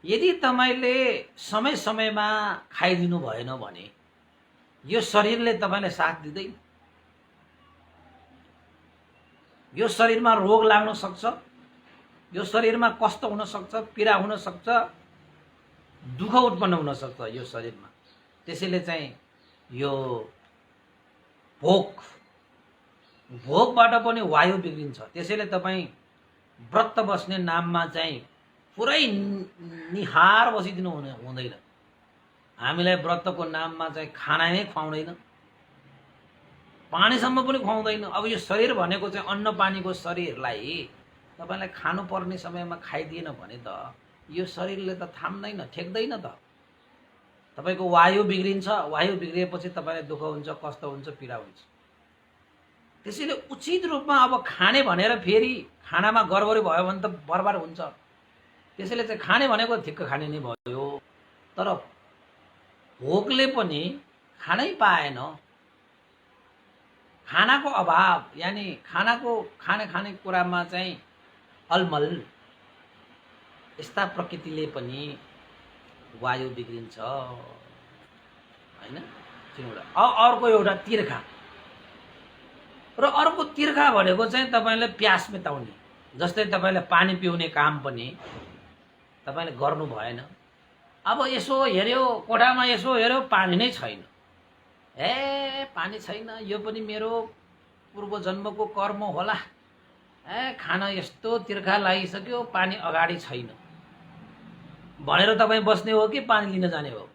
यदि तपाईले समय समयमा खाइदिनु भएन भने यो शरीरले तपाईलाई साथ दिँदैन। यो शरीरमा रोग लाग्न सक्छ, यो शरीरमा कष्ट हुन सक्छ, पीडा हुन सक्छ, दुःख उत्पन्न हुन सक्छ यो शरीरमा। त्यसैले चाहिँ यो भोकबाट पनि वायु बिग्रिन्छ। त्यसैले तपाईँ व्रत बस्ने नाममा चाहिँ पुरै निहार बसिदिनु हुँदैन। हामीलाई व्रतको नाममा चाहिँ खाना नै खुवाउँदैन, पानीसम्म पनि खुवाउँदैन। अब यो शरीर भनेको चाहिँ अन्न पानीको शरीरलाई तपाईलाई खानुपर्ने समयमा खाइदिएन भने त यो शरीरले त थाम्दैन, ठेक्दैन त। तपाईको वायु बिग्रिन्छ। वायु बिग्रिएपछि तपाईलाई दुःख हुन्छ, कष्ट हुन्छ, पीडा हुन्छ। त्यसैले उचित रूपमा अब खाने भनेर फेरि खानामा गडबडी भयो भने त बर्बाद हुन्छ। त्यसैले चाहिँ खाने भनेको ठिक्क खाने नै भयो, तर भोकले पनि खानै पाएन। खानाको अभाव यानी खाने कुरामा चाहिँ अलमल, यस्ता प्रकृतिले पनि वायु बिग्रिन्छ हैन। अर्को एउटा तिर्खा। र अर्को तिर्खा भनेको चाहिँ तपाईले प्यास मेटाउने। जस्तै तपाईले पानी पिउने काम पनि तपाईले गर्नु भएन। अब यसो हेर्यो, कोठामा यसो हेर्यो, पानी नै छैन। ए पानी छैन, यो पनि मेरो पूर्व जन्मको कर्म होला, खान यस्तो तिर्खा लागिसक्यो, पानी अगाडि छैन भनेर तपाईँ बस्ने हो कि पानी लिन जाने हो?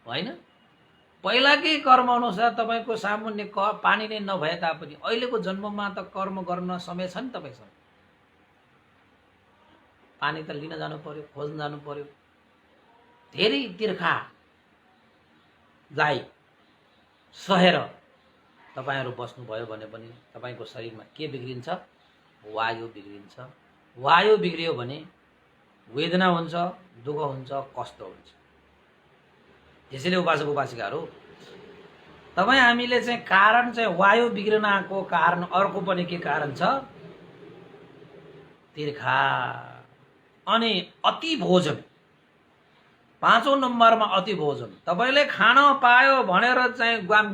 होइन। पहिलाकै कर्म अनुसार तपाईँको सामान्य पानी नै नभए तापनि अहिलेको जन्ममा त कर्म गर्न समय छ नि तपाईँसँग। पानी त लिन जानु पर्यो, खोज्न जानु पर्यो। धेरै तिर्खालाई सहेर तपाईँहरू बस्नुभयो भने पनि तपाईँको शरीरमा के बिग्रिन्छ? वायु बिग्रिन्छ। वायु बिग्रियो भने वेदना हुन्छ, दुःख हुन्छ, कष्ट हुन्छ। त्यसैले उपासक उपासिकाहरू, तपाईँ हामीले चाहिँ कारण चाहिँ वायु बिग्रनको कारण अर्को पनि के कारण छ? तिर्खा अनि अति भोजन। 5औं नम्बरमा अति भोजन। तपाईले खान पायो भनेर चाहिँ ग्वाङ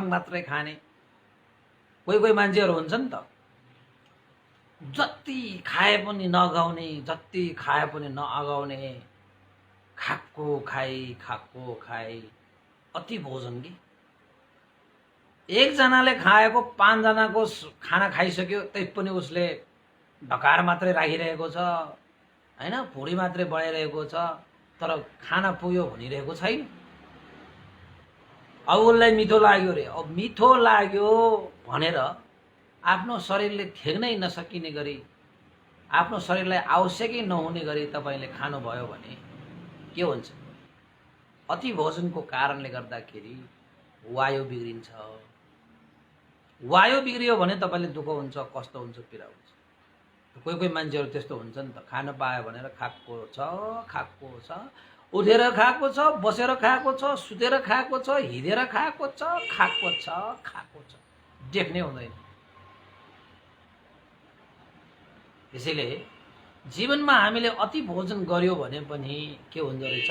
मात्रै खाने कोही मान्छेहरू हुन्छ नि त। जति खाए पनि नगाउने, जति खाए पनि नअगाउने, खाएको खाई अति भोजन कि। एकजनाले खाएको 5 जनाको खाना खाइसक्यो, त्यही पनि उसले ढकार मात्रै राखिरहेको छ, हैन, भुँडी मात्रै बढाइरहेको छ, तर खाना पुग्यो भनिरहेको छैन। अब उसलाई मिठो लाग्यो रे, अब मिठो लाग्यो भनेर आफ्नो शरीरले थेग्नै नसकिने गरी, आफ्नो शरीरलाई आवश्यकै नहुने गरी तपाईले खानुभयो भने के हुन्छ? अति भोजनको कारणले गर्दाखेरि वायु बिग्रिन्छ। वायु बिग्रियो भने तपाईले दुःख हुन्छ, कष्ट हुन्छ, पीडा हुन्छ। कोही मान्छेहरू त्यस्तो हुन्छ नि त, खान पायो भनेर खाएको छ, उठेर खाएको छ, बसेर खाएको छ, सुतेर खाएको छ, हिँडेर खाएको छ, खाएको छ, देख्नै हुँदैन। त्यसैले जीवनमा हामीले अति भोजन गर्यो भने पनि के हुँदो रहेछ?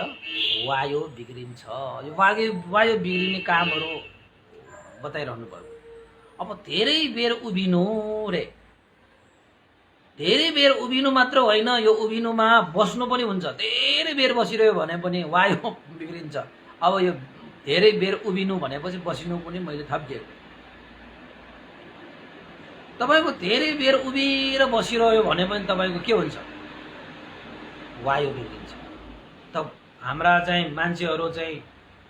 वायु बिग्रिन्छ। यो वायु बिग्रिने कामहरू बताइरहनु पर्यो। अब धेरै बेर उभिनु रे, धेरै बेर उभिनु मात्र होइन, यो उभिनुमा बस्नु पनि हुन्छ। धेरै बेर बसिरह्यो भने पनि वायु बिग्रिन्छ। अब यो धेरै बेर उभिनु भनेपछि बसिनु पनि मैले थपिदिएको। तपाईको धेरै बेर उभिएर बसिरह्यो भने पनि तपाईको के हुन्छ? वायु बिग्रिन्छ। त हाम्रा चाहिँ मान्छेहरू चाहिँ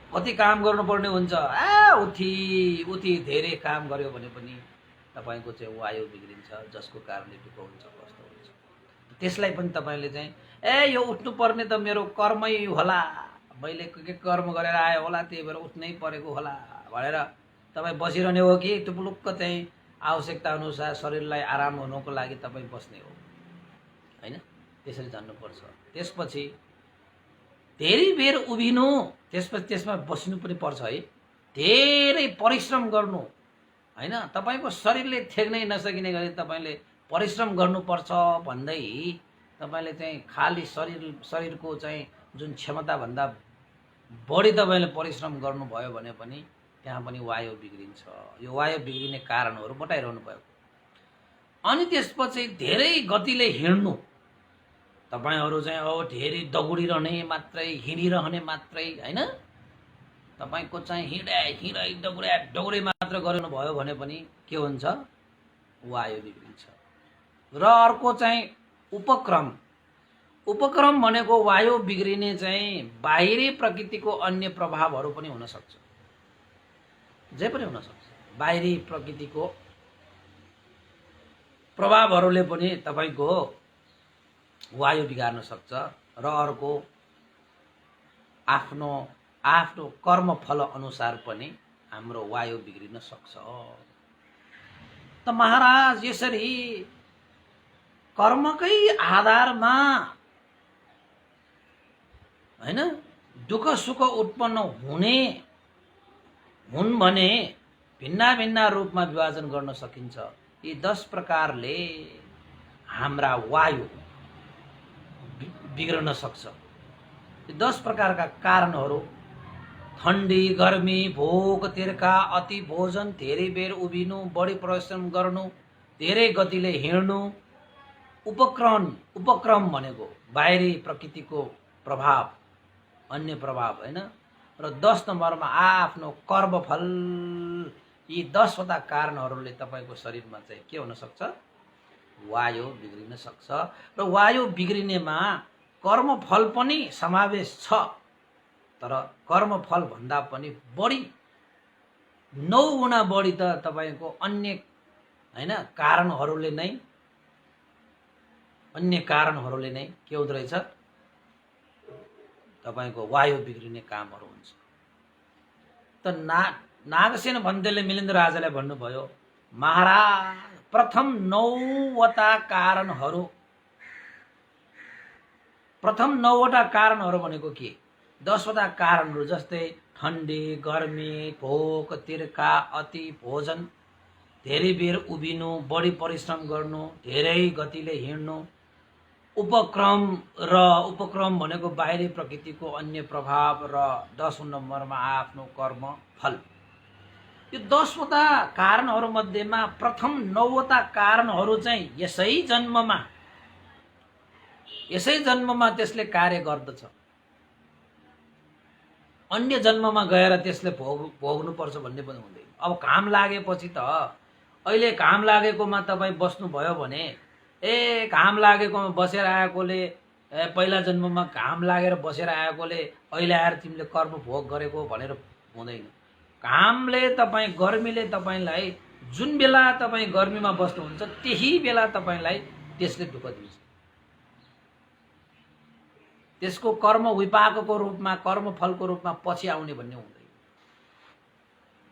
कति काम गर्नुपर्ने हुन्छ, उठी धेरै काम गर्यो भने पनि तपाईको चाहिँ वायु बिग्रिन्छ, जसको कारणले दुःख हुन्छ, कष्ट हुन्छ। त्यसलाई पनि तपाईले चाहिँ यो उठ्नु पर्ने त मेरो कर्मै होला, मैले के कर्म गरेर आयो होला, त्यही भएर उठ्नै परेको होला भनेर तपाई बसिरहने हो कि टुप्लुक्क चाहिँ आवश्यकता अनुसार शरीरलाई आराम हुनको लागि तपाई बस्ने हो? हैन, त्यसरी जान्नुपर्छ। त्यसपछि धेरै बेर उभिनु, त्यसमा बस्नु पनि पर्छ है। धेरै परिश्रम गर्नु, हैन, तपाईको शरीरले थेग्नै नसकिने गरी तपाईले परिश्रम गर्नुपर्छ भन्दै तपाईले चाहिँ खाली शरीरको चाहिँ जुन क्षमता भन्दा बढी तपाईले परिश्रम गर्नुभयो भने पनि त्यहाँ पनि वायु बिग्रिन्छ। यो वायु बिग्रिने कारणहरू बताइरहनु भयो। अनि त्यसपछि धेरै गतिले हिँड्नु, तपाईहरु चाहिँ अब धेरै दगुडिरहने मात्रै, हिँडिरहने मात्रै, हैन, तपाईको चाहिँ हिँडाइ दगुरे मात्र गर्नु भयो भने पनि के हुन्छ? वायु बिग्रिन्छ। र अर्को चाहिँ उपक्रम भनेको वायु बिग्रिने चाहिँ बाहिरी प्रकृतिको अन्य प्रभावहरू पनि हुन सक्छ। जे पनि हुन सक्छ। बाहिरी प्रकृतिको प्रभावहरूले पनि तपाईको वायु बिगार्न सक्छ। र अर्को आफ्नो कर्मफल अनुसार पनि हाम्रो वायु बिग्रिन सक्छ। त महाराज यसरी कर्मकै आधारमा, हैन, दुःख सुख उत्पन्न हुन् भने भिन्न रूपमा विभाजन गर्न सकिन्छ। यी 10 प्रकारले हाम्रा वायु बिग्रन सक्छ। यी 10 प्रकारका कारणहरू: ठण्डी, गर्मी, भोक, तिर्खा, अति भोजन, धेरै बेर उभिनु, बढी परिश्रम गर्नु, धेरै गतिले हिँड्नु, उपक्रम भनेको बाहिरी प्रकृतिको प्रभाव, अन्य प्रभाव, हैन, र 10 नम्बरमा आफ्नो कर्मफल। यी 10 वटा कारणहरूले तपाईँको शरीरमा चाहिँ के हुन सक्छ, वायु बिग्रिन सक्छ। र वायु बिग्रिनेमा कर्मफल पनि समावेश छ, तर कर्मफल भन्दा पनि बढी 9 गुणा बढी त तपाईँको अन्य हैन कारणहरूले नै के हुँदो रहेछ, तपाईँको वायु बिग्रिने कामहरू हुन्छ। त नागसेन भन्देले मिलिन्द्र राजालाई भन्नुभयो, महाराज प्रथम 9 वटा कारणहरू भनेको के, 10 वटा कारणहरू जस्तै ठन्डी, गर्मी, भोक, तिर्खा, अति भोजन, धेरै बेर उभिनु, बढी परिश्रम गर्नु, धेरै गतिले हिँड्नु, उपक्रम भनेको बाहिरी प्रकृतिको अन्य प्रभाव, र 10 नम्बरमा आफ्नो कर्म फल। यो 10 वटा कारणहरू मध्येमा प्रथम 9 वटा कारणहरू चाहिँ यसै जन्ममा त्यसले कार्य गर्दछ। अन्य जन्ममा गएर त्यसले भोग्नुपर्छ भन्ने पनि हुँदैन। अब घाम लागेपछि त अहिले घाम लागेकोमा तपाईँ बस्नुभयो भने घाम लागेकोमा बसेर आएकोले, पहिला जन्ममा घाम लागेर बसेर आएकोले अहिले आएर तिमीले कर्म भोग गरेको भनेर हुँदैन। गर्मीले तपाईँलाई जुन बेला तपाईँ गर्मीमा बस्नुहुन्छ त्यही बेला तपाईँलाई त्यसले दुःख दिन्छ। त्यसको कर्म विपाकको रूपमा, कर्मफलको रूपमा पछि आउने भन्ने हुँदैन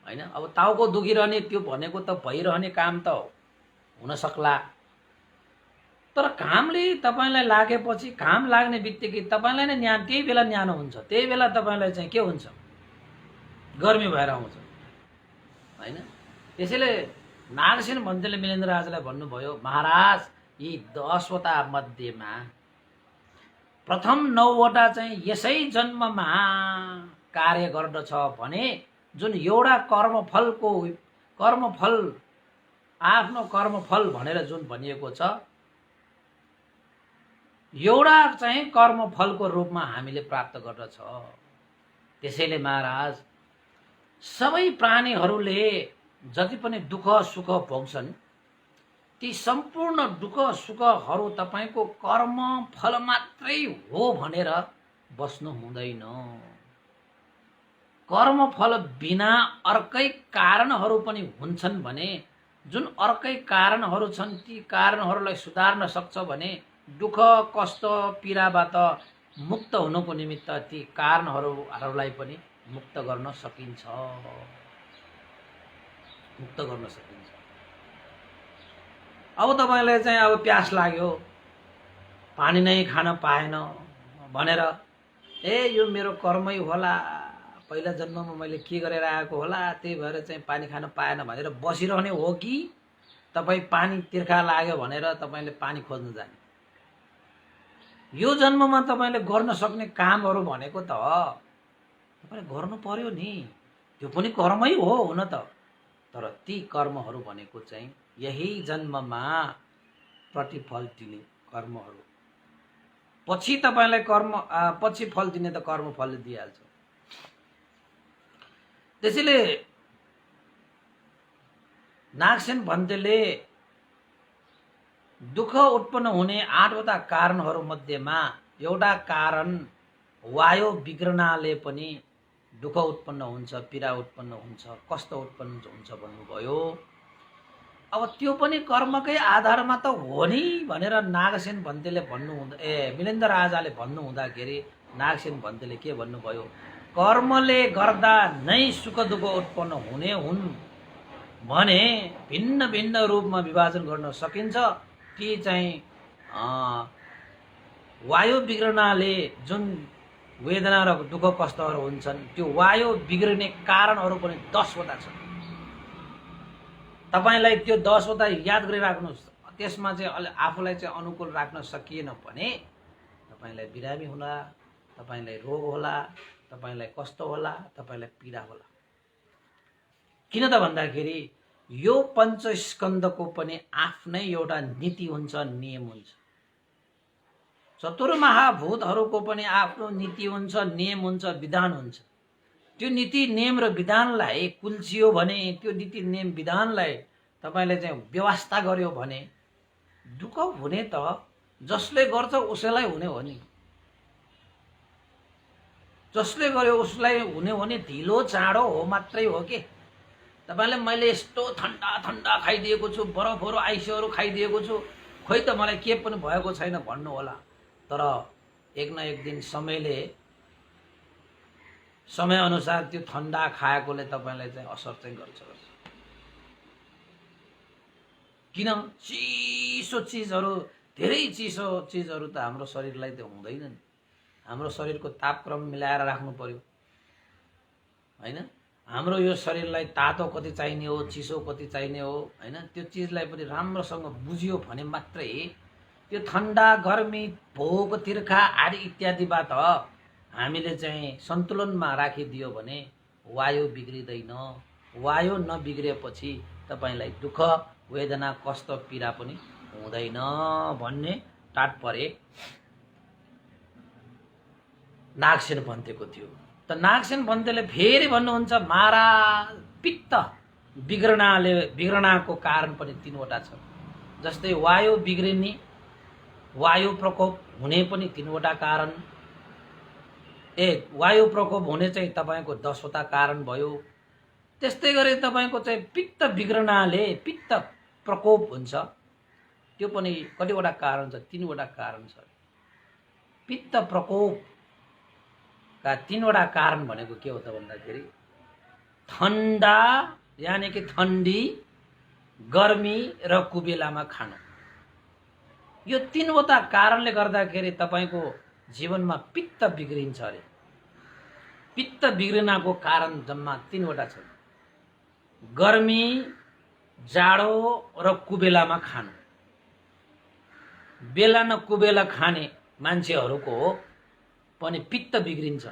हैन। अब टाउको दुखिरहने त्यो भनेको त भइरहने काम त हुन सक्ला, तर घामले तपाईँलाई लागेपछि, घाम लाग्ने बित्तिकै तपाईँलाई नै त्यही बेला न्यानो हुन्छ, त्यही बेला तपाईँलाई चाहिँ के हुन्छ, गर्मी भएर आउँछ हैन। त्यसैले नागसेन भन्देले मिलेन्द्र राजालाई भन्नुभयो, महाराज यी 10 वटा मध्येमा प्रथम 9 वटा चाहिँ यसै जन्ममा कार्य गर्दछ भने जुन एउटा आफ्नो कर्मफल भनेर जुन भनिएको छ, एउटा चाहिँ कर्मफलको रूपमा हामीले प्राप्त गर्दछ। त्यसैले महाराज सबै प्राणीहरूले जति पनि दुःख सुख भोग्छन् ती सम्पूर्ण दुःख सुखहरू तपाईँको कर्म फल मात्रै हो भनेर बस्नु हुँदैन। कर्म फल बिना अर्कै कारणहरू पनि हुन्छन् भने जुन अर्कै कारणहरू छन् ती कारणहरूलाई सुधार्न सक्छ भने दुःख कष्ट पीडाबाट मुक्त हुनको निमित्त ती कारणहरूलाई पनि मुक्त गर्न सकिन्छ। अब तपाईलाई चाहिँ अब प्यास लाग्यो, पानी नै खान पाएन भनेर यो मेरो कर्मै होला, पहिला जन्ममा मैले के गरेर आएको होला, त्यही भएर चाहिँ पानी खान पाएन भनेर बसिरहने हो कि तपाईँ पानी तिर्खा लाग्यो भनेर तपाईँले पानी खोज्न जाने? यो जन्ममा तपाईँले गर्न सक्ने कामहरू भनेको त तपाईँले गर्नु पर्यो नि, त्यो पनि कर्मै हो हुन त। तर ती कर्महरू भनेको चाहिँ यही जन्ममा प्रतिफल दिने कर्महरू, पछि तपाईलाई पछि फल दिने त कर्मफलले दिइहाल्छ। त्यसैले नागसेन भन्तेले दुःख उत्पन्न हुने 8 वटा कारणहरू मध्येमा एउटा कारण वायु बिग्रनाले पनि दुःख उत्पन्न हुन्छ, पीडा उत्पन्न हुन्छ, कष्ट उत्पन्न हुन्छ भन्नुभयो। अब त्यो पनि कर्मकै आधारमा त हो नि भनेर नागसेन भन्तेले मिलिन्द्र राजाले भन्नु हुँदाखेरि नागसेन भन्तेले के भन्नुभयो, कर्मले गर्दा नै सुख दुःख उत्पन्न हुने हुन् भने भिन्न भिन्न रूपमा विभाजन गर्न सकिन्छ। ती चाहिँ वायु बिग्रनाले जुन वेदना र दुःख कष्टहरू हुन्छन् त्यो वायु बिग्रिने कारणहरू पनि 10 वटा छन्। तपाईलाई त्यो 10 वटा याद गरिराख्नुहोस्। त्यसमा चाहिँ आफूलाई चाहिँ अनुकूल राख्न सकिएन भने तपाईलाई बिरामी होला, तपाईलाई रोग होला, तपाईलाई कष्ट होला, तपाईलाई पीडा होला। किन त भन्दाखेरि यो पञ्चस्कन्धको पनि आफ्नै एउटा नीति हुन्छ, नियम हुन्छ। चतुर्महाभूतहरूको पनि आफ्नो नीति हुन्छ, नियम हुन्छ, विधान हुन्छ। त्यो नीति नियम र विधानलाई कुल्चियो भने, त्यो नीति नियम विधानलाई तपाईले चाहिँ व्यवस्था गर्यो भने दुःख हुने त जसले गर्छ उसैलाई हुने हो नि। जसले गर्यो उसलाई हुने हो नि, ढिलो चाँडो हो मात्रै हो के। तपाईले मैले यस्तो ठन्डा ठन्डा खाइदिएको छु, बरफहरू आइसहरू खाइदिएको छु, खोइ त मलाई के पनि भएको छैन भन्नु होला। तर एक न एक दिन समय अनुसार त्यो ठन्डा खाएकोले तपाईलाई चाहिँ असर चाहिँ गर्छ। किन चिसो चिजहरू, धेरै चिसो चिजहरू त हाम्रो शरीरलाई त हुँदैन नि। हाम्रो शरीरको तापक्रम मिलाएर राख्नु पर्यो हैन। हाम्रो यो शरीरलाई तातो कति चाहिने हो, चिसो कति चाहिने हो हैन, त्यो चिजलाई पनि राम्रोसँग बुझियो भने मात्रै त्यो ठन्डा गर्मी भोक तिर्खा आदि इत्यादिबाट हामीले चाहिँ सन्तुलनमा राखिदियो भने वायु बिग्रिदैन। वायु नबिग्रिएपछि तपाईलाई दुःख वेदना कष्ट पीडा पनि हुँदैन भन्ने तात्पर्य नागसेन पन्थीको थियो। त नागसेन पन्थीले फेरि भन्नुहुन्छ महाराज पित्त बिग्रणाको कारण पनि 3 वटा छ। जस्तै वायु बिग्रिने, वायु प्रकोप हुने पनि 3 वटा कारण, वायु प्रकोप हुने चाहिँ तपाईको 10 वटा कारण भयो। त्यस्तै गरी तपाईको चाहिँ पित्त बिग्रणाले पित्त प्रकोप हुन्छ, त्यो पनि कतिवटा कारण छ, 3 वटा कारण छ। पित्त प्रकोप का 3 वटा कारण भनेको के हो त भन्दाखेरि ठन्डा यानी कि ठन्डी, गर्मी र कुबेलामा खानु। यो 3 वटा कारणले गर्दाखेरि तपाईको जीवनमा पित्त बिग्रिन्छ अरे। पित्त बिग्रिनको कारण जम्मा 3 वटा छन्। गर्मी, जाडो र कुबेलामा खानु। बेला न कुबेला खाने मान्छेहरूको पनि पित्त बिग्रिन्छ।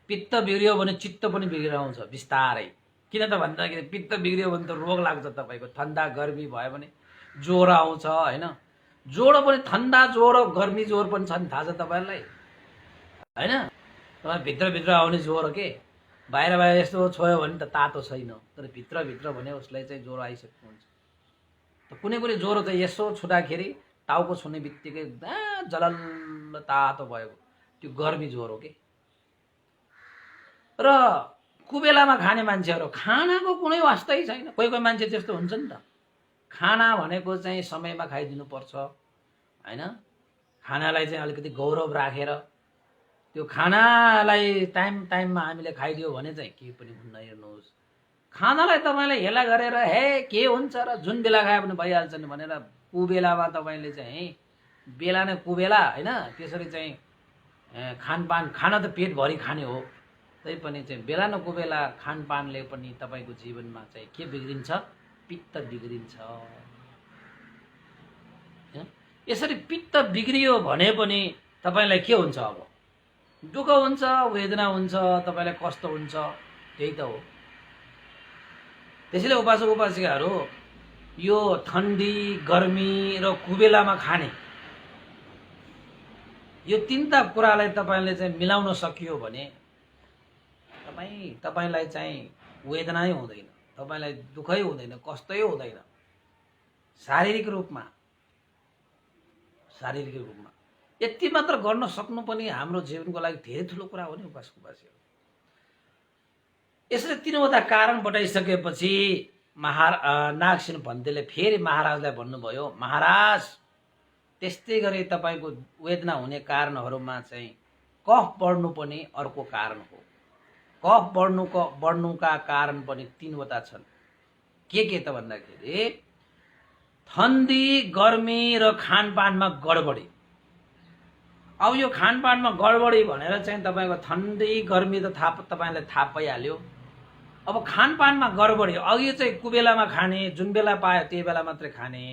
पित्त बिग्रियो भने चित्त पनि बिग्रेर आउँछ बिस्तारै। किन त भन्दाखेरि पित्त बिग्रियो भने त रोग लाग्छ। तपाईको ठन्डा गर्मी भयो भने ज्वरो आउँछ हैन। ज्वरो पनि ठन्डा ज्वरो, गर्मी ज्वरो पनि छ नि, थाहा छ तपाईहरुलाई हैन। तपाईँ भित्र आउने ज्वरो के, बाहिर यस्तो छोयो भने त तातो छैन, तर भित्र भने उसलाई चाहिँ ज्वरो आइसकेको हुन्छ। त कुनै ज्वरो चाहिँ यसो छुँदाखेरि टाउको छुने बित्तिकै जलल्ल तातो भएको, त्यो गर्मी ज्वरो के। र कुबेलामा खाने मान्छेहरू खानाको कुनै वास्तै छैन। कोही मान्छे त्यस्तो हुन्छ नि त। खाना भनेको चाहिँ समयमा खाइदिनु पर्छ हैन। खानालाई चाहिँ अलिकति गौरव राखेर त्यो खानालाई टाइममा हामीले खाइदियो भने चाहिँ के पनि हुन्न। हेर्नुहोस्, खानालाई तपाईले हेला गरेर हे के हुन्छ र जुन बेला खाए पनि भइहाल्छ नि भनेर कुबेलामा तपाईले चाहिँ बेला न कुबेला हैन त्यसरी चाहिँ खानपान, खाना त पेटभरि खाने हो, तैपनि चाहिँ बेला न कुबेला खानपानले पनि तपाईको जीवनमा चाहिँ के बिग्रिन्छ, पित्त बिग्रिन्छ। यसरी पित्त बिग्रियो भने पनि तपाईलाई के हुन्छ, अब दुःख हुन्छ, वेदना हुन्छ, तपाईलाई कष्ट हुन्छ, त्यही त हो। त्यसैले उपासक उपासिकाहरू यो ठन्डी, गर्मी र कुबेलामा खाने यो 3टा कुरालाई तपाईले चाहिँ मिलाउन सकियो भने तपाईलाई चाहिँ वेदनै हुँदैन, तपाईलाई दुःखै हुँदैन, कष्टै हुँदैन। शारीरिक रूपमा यति मात्र गर्न सक्नु पनि हाम्रो जीवनको लागि धेरै ठुलो कुरा हो नि उपासक उपासिकाहरू। यसले 3 वटा कारण बताइसकेपछि नागसेन पन्थीले फेरि महाराजलाई भन्नुभयो, महाराज त्यस्तै गरी तपाईको वेदना हुने कारणहरूमा चाहिँ कफ बढ्नु पनि अर्को कारण हो। कफ बढ्नुका कारण पनि 3 वटा छन्। के त भन्दाखेरि ठन्डी, गर्मी र खानपानमा गडबडी। अब यो खानपानमा गडबडी भनेर चाहिँ तपाईको ठन्डी, गर्मी त तपाईलाई थाहा पाइहाल्यो। अब खानपानमा गडबडी, अघि चाहिँ कुबेलामा खाने, जुन बेला पायो त्यही बेला मात्रै खाने।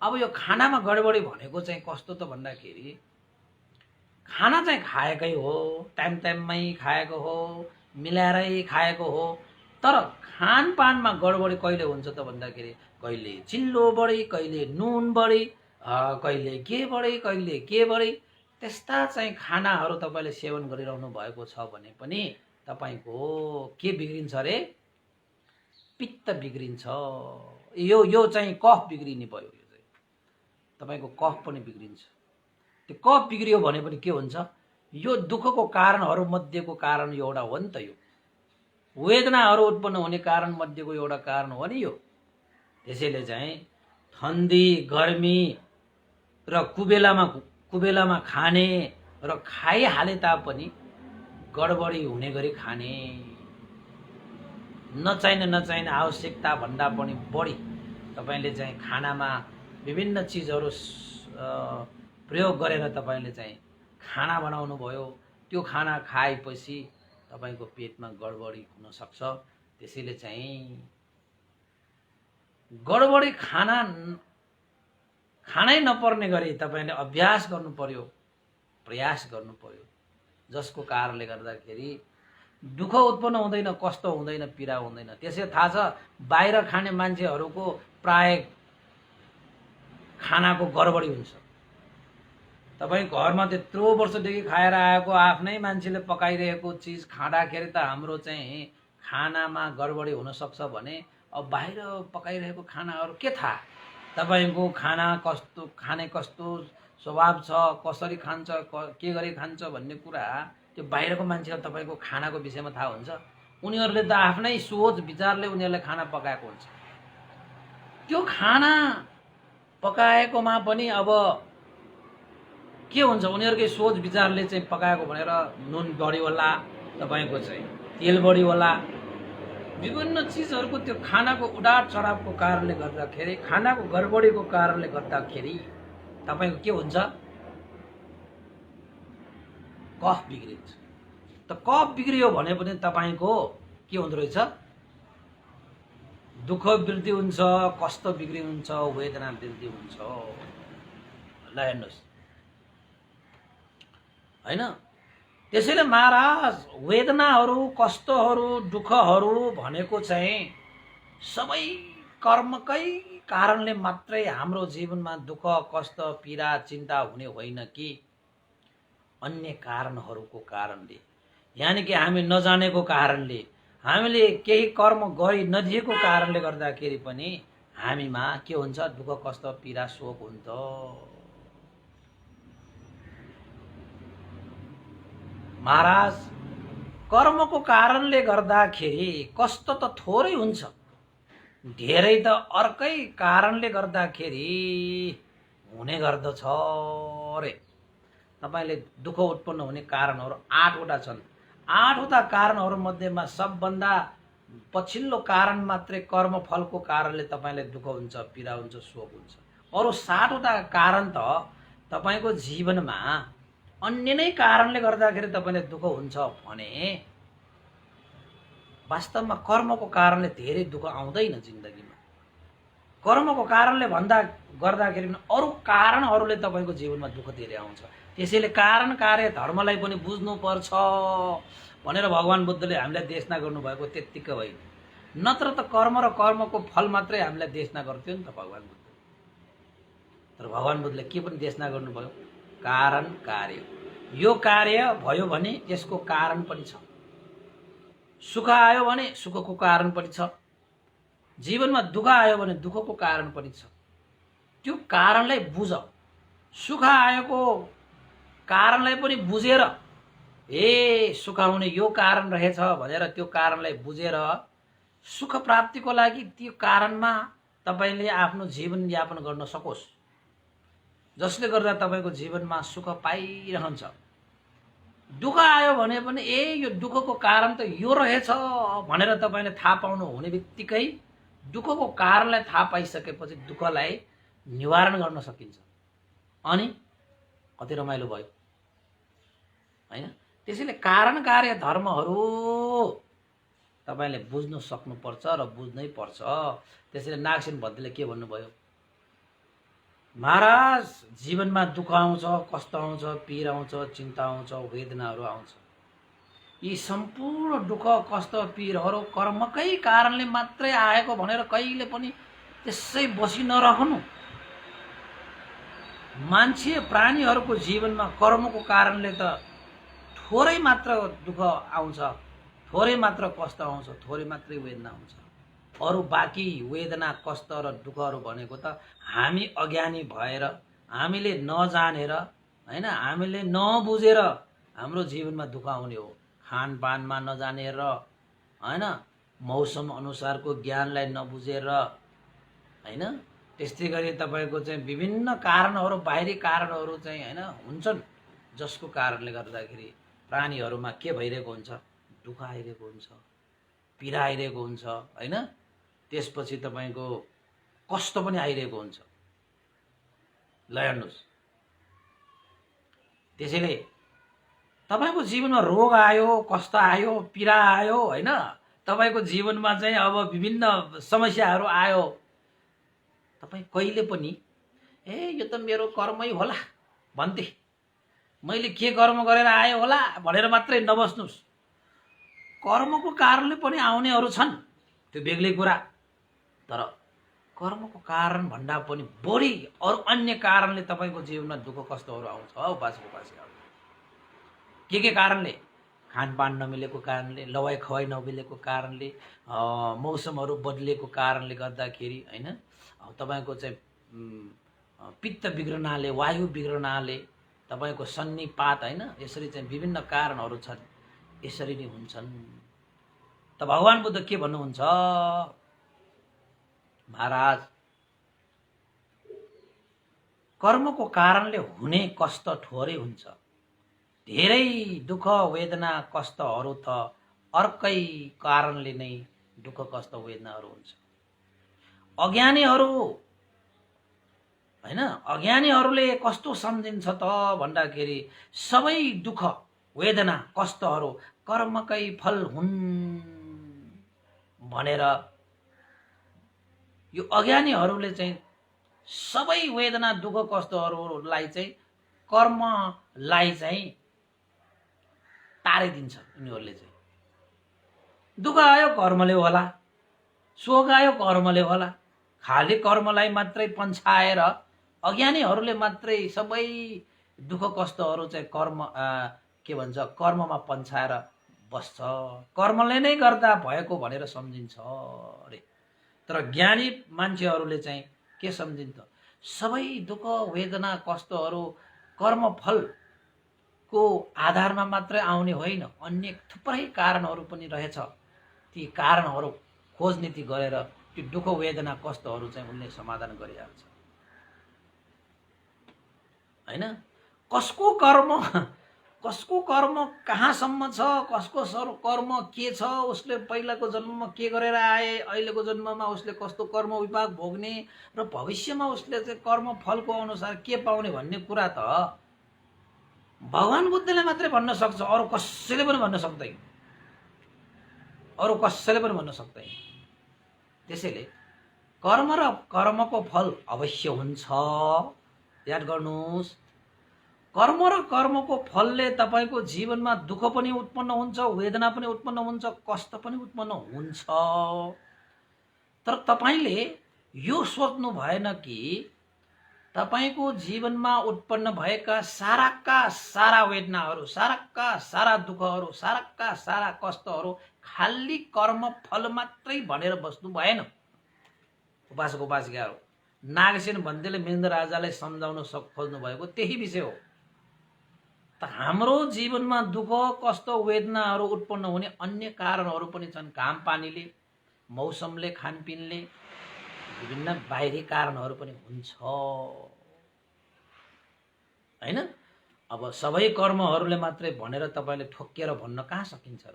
अब यो खानामा गडबडी भनेको चाहिँ कस्तो त भन्दाखेरि खाना चाहिँ खाएकै हो, टाइममै खाएको हो, मिलाएरै खाएको हो, तर खानपानमा गडबडी कहिले हुन्छ त भन्दाखेरि कहिले चिल्लो बढी, कहिले नुन बढी, कहिले के बढी, त्यस्ता चाहिँ खानाहरू तपाईँले सेवन गरिरहनु भएको छ भने पनि तपाईँको के बिग्रिन्छ अरे? पित्त बिग्रिन्छ। यो चाहिँ कफ बिग्रिने भयो। यो चाहिँ तपाईँको कफ पनि बिग्रिन्छ। त्यो कफ बिग्रियो भने पनि के हुन्छ? यो दुःखको कारणहरू मध्येको कारण एउटा हो नि त। यो वेदनाहरू उत्पन्न हुने कारण मध्येको एउटा कारण हो नि यो। त्यसैले चाहिँ ठन्डी गर्मी र कुबेलामा खाने र खाइहाले तापनि गडबडी हुने गरी खाने, नचाहिने आवश्यकता भन्दा पनि बढी तपाईँले चाहिँ खानामा विभिन्न चिजहरू प्रयोग गरेर तपाईँले चाहिँ खाना बनाउनु भयो। त्यो खाना खाएपछि तपाईँको पेटमा गडबडी हुन सक्छ। त्यसैले चाहिँ गडबडी खानै नपर्ने गरी तपाईँले अभ्यास गर्नु पर्यो, प्रयास गर्नु पर्यो, जसको कारणले गर्दाखेरि दुःख उत्पन्न हुँदैन, कष्ट हुँदैन, पीडा हुँदैन। त्यसै थाहा छ बाहिर खाने मान्छेहरूको प्राय खानाको गडबडी हुन्छ। तपाईँ घरमा त्यत्रो वर्षदेखि खाएर आएको आफ्नै मान्छेले पकाइरहेको चिज खाँदाखेरि त हाम्रो चाहिँ खानामा गडबडी हुन सक्छ भने अब बाहिर पकाइरहेको खानाहरू के थाहा? तपाईँको खाना कस्तो स्वभाव छ, कसरी खान्छ, के गरी खान्छ भन्ने कुरा त्यो बाहिरको मान्छेलाई तपाईँको खानाको विषयमा थाहा हुन्छ। उनीहरूले त आफ्नै सोच विचारले उनीहरूले खाना पकाएको हुन्छ। त्यो खाना पकाएकोमा पनि अब के हुन्छ? उनीहरूकै सोच विचारले चाहिँ पकाएको भनेर नुन बढी होला, तपाईँको चाहिँ तेल बढी होला, विभिन्न चिजहरूको त्यो खानाको उडाट चढावको कारणले गर्दाखेरि, खानाको गडबडीको कारणले गर्दाखेरि तपाईँको के हुन्छ? कफ बिग्रिन्छ। त कफ बिग्रियो भने पनि तपाईँको के हुँदो रहेछ? दुःख वृद्धि हुन्छ, कष्ट बिग्रि हुन्छ, वेदना वृद्धि हुन्छ। ल हेर्नुहोस् हैन? त्यसैले महाराज वेदनाहरू, कष्टहरू, दुःखहरू भनेको चाहिँ सबै कर्मकै कारणले मात्रै हाम्रो जीवनमा दुःख, कष्ट, पीडा, चिन्ता हुने होइन कि अन्य कारणहरूको कारणले, यानि कि हामी नजानेको कारणले, हामीले केही कर्म गरि नदिएको कारणले गर्दाखेरि पनि हामीमा के हुन्छ? दुःख, कष्ट, पीडा, शोक हुन्छ। महाराज कर्मको कारणले गर्दाखेरि कष्ट त थोरै हुन्छ, धेरै त अर्कै कारणले गर्दाखेरि हुने गर्दछ रे। तपाईले दुःख उत्पन्न हुने कारणहरू 8 वटा छन्। 8 वटा कारणहरू मध्येमा सबभन्दा पछिल्लो कारण मात्रै कर्मफलको कारणले तपाईलाई दुःख हुन्छ, पीडा हुन्छ, शोक हुन्छ। अरु 7 वटा कारण त तपाईको जीवनमा अन्य नै कारणले गर्दाखेरि तपाईलाई दुःख हुन्छ भने वास्तवमा कर्मको कारणले धेरै दुःख आउँदैन जिन्दगीमा। कर्मको कारणले गर्दाखेरि पनि अरु कारणहरूले तपाईको जीवनमा दुःख धेरै आउँछ। त्यसैले कारण कार्य धर्मलाई पनि बुझ्नु पर्छ भनेर भगवान बुद्धले हामीलाई देशना गर्नुभएको त्यत्तिकै होइन। नत्र त कर्म र कर्मको फल मात्रै हामीलाई देशना गर्थ्यो नि त भगवान बुद्ध। तर भगवान बुद्धले के पनि देशना गर्नुभयो? कारण कार्य। यो कार्य भयो भने यसको कारण पनि छ। सुख आयो भने सुखको कारण पनि छ। जीवनमा दुःख आयो भने दुःखको कारण पनि छ। त्यो कारणलाई बुझ। सुख आएको कारणलाई पनि बुझेर सुख आउने यो कारण रहेछ भनेर त्यो कारणलाई बुझेर सुख प्राप्तिको लागि त्यो कारणमा तपाईले आफ्नो जीवन यापन गर्न सकोस्, जसले गर्दा तपाईको जीवनमा सुख पाइरहन्छ। दुःख आयो भने पनि यो दुःखको कारण त यो रहेछ भनेर तपाईले थाहा पाउनु हुने बित्तिकै दुःखको कारणलाई थाहा पाइसकेपछि दुःखलाई निवारण गर्न सकिन्छ। अनि कति रमाइलो भयो हैन? त्यसैले कारण कार्य धर्महरू तपाईले बुझ्न सक्नुपर्छ र बुझ्नै पर्छ। त्यसैले नागसेन भद्रले के भन्नुभयो? महाराज जीवनमा दुःख आउँछ, कष्ट आउँछ, पीडा आउँछ, चिन्ता आउँछ, वेदनाहरू आउँछ। यी सम्पूर्ण दुःख, कष्ट, पीडाहरू कर्मकै कारणले मात्रै आएको भनेर कहिले पनि त्यसै बसी नरहनु। मान्छे प्राणीहरूको जीवनमा कर्मको कारणले त थोरै मात्र दुःख आउँछ, थोरै मात्र कष्ट आउँछ, थोरै मात्रै वेदना आउँछ। अरू बाँकी वेदना कष्ट र दुःखहरू भनेको त हामी अज्ञानी भएर, हामीले नजानेर, होइन, हामीले नबुझेर हाम्रो जीवनमा दुःख आउने हो। खानपानमा नजानेर, होइन, मौसम अनुसारको ज्ञानलाई नबुझेर, होइन, त्यस्तै गरी तपाईँको चाहिँ विभिन्न कारणहरू, बाहिरी कारणहरू चाहिँ होइन हुन्छन्, जसको कारणले गर्दाखेरि प्राणीहरूमा के भइरहेको हुन्छ, दुःख आइरहेको हुन्छ, पीडा आइरहेको हुन्छ, होइन। त्यसपछि तपाईँको कष्ट पनि आइरहेको हुन्छ। ल हेर्नुहोस्, त्यसैले तपाईँको जीवनमा रोग आयो, कष्ट आयो, पीडा आयो, होइन, तपाईँको जीवनमा चाहिँ अब विभिन्न समस्याहरू आयो, तपाईँ कहिले पनि यो त मेरो कर्मै होला भन्थे, मैले के कर्म गरेर आयो होला भनेर मात्रै नबस्नुहोस्। कर्मको कारणले पनि आउनेहरू छन्, त्यो बेग्लै कुरा। तर कर्मको कारण भन्दा पनि बढी अरू अन्य कारणले तपाईँको जीवनमा दुःख कष्टहरू आउँछ उपासीहरू। के कारणले? खानपान नमिलेको कारणले, लवाई खवाई नमिलेको कारणले, मौसमहरू बदलेको कारणले गर्दाखेरि, होइन, तपाईँको चाहिँ पित्त बिग्रनाले, वायु बिग्रनाले, तपाईँको सन्निपात, होइन, यसरी चाहिँ विभिन्न कारणहरू छन्, यसरी नै हुन्छन्। त भगवान् बुद्ध के भन्नुहुन्छ, महाराज, कर्मको कारणले हुने कष्ट थोरै हुन्छ, धेरै दुःख वेदना कष्टहरू त अर्कै कारणले नै दुःख कष्ट वेदनाहरू हुन्छ। अज्ञानीहरू, होइन, अज्ञानीहरूले कस्तो सम्झिन्छ त भन्दाखेरि सबै दुःख वेदना कष्टहरू कर्मकै फल हुन् भनेर यो अज्ञानीहरूले चाहिँ सबै वेदना दुःख कष्टहरूलाई चाहिँ कर्मलाई चाहिँ टारिदिन्छ। यिनीहरूले चाहिँ दुःख आयो कर्मले होला, शोक आयो कर्मले होला, खाली कर्मलाई मात्रै पन्छाएर अज्ञानीहरूले मात्रै सबै दुःख कष्टहरू चाहिँ के भन्छ, कर्ममा पन्छाएर बस्छ, कर्मले नै गर्दा भएको भनेर सम्झिन्छ अरे। तर ज्ञानी मान्छेहरूले चाहिँ के सम्झिन्छ, सबै दुःख वेदना कष्टहरू कर्मफलको आधारमा मात्रै आउने होइन, अन्य थुप्रै कारणहरू पनि रहेछ। ती कारणहरू खोजनीति गरेर त्यो दुःख वेदना कष्टहरू चाहिँ उनले समाधान गरिहाल्छ, होइन। कसको कर्म कहाँसम्म छ, कसको कर्म के छ, उसले पहिलाको जन्ममा के गरेर आए, अहिलेको जन्ममा उसले कस्तो कर्म विपाक भोग्ने र भविष्यमा उसले चाहिँ कर्म फलको अनुसार के पाउने भन्ने कुरा त भगवान् बुद्धले मात्रै भन्न सक्छ, अरू कसैले पनि भन्न सक्दैन, अरू कसैले पनि भन्न सक्दैन। त्यसैले कर्म र कर्मको फल अवश्य हुन्छ, याद गर्नुहोस्। कर्म र कर्मको फलले तपाईँको जीवनमा दुःख पनि उत्पन्न हुन्छ, वेदना पनि उत्पन्न हुन्छ, कष्ट पनि उत्पन्न हुन्छ। तर तपाईँले यो सोच्नु भएन कि तपाईँको जीवनमा उत्पन्न भएका साराका सारा वेदनाहरू, साराका सारा दुःखहरू, साराका सारा कष्टहरू खाली कर्म फल मात्रै भनेर बस्नु भएन। उपासक उपासिकाहरू, नागसेन भन्देले महेन्द्र राजालाई सम्झाउन खोज्नु भएको त्यही विषय हो। त हाम्रो जीवनमा दुःख कष्ट वेदनाहरू उत्पन्न हुने अन्य कारणहरू पनि छन्, घाम पानीले, मौसमले, खानपिनले, विभिन्न बाहिरी कारणहरू पनि हुन्छ, होइन। अब सबै कर्महरूले मात्रै भनेर तपाईँले ठोक्केर भन्न कहाँ सकिन्छ र?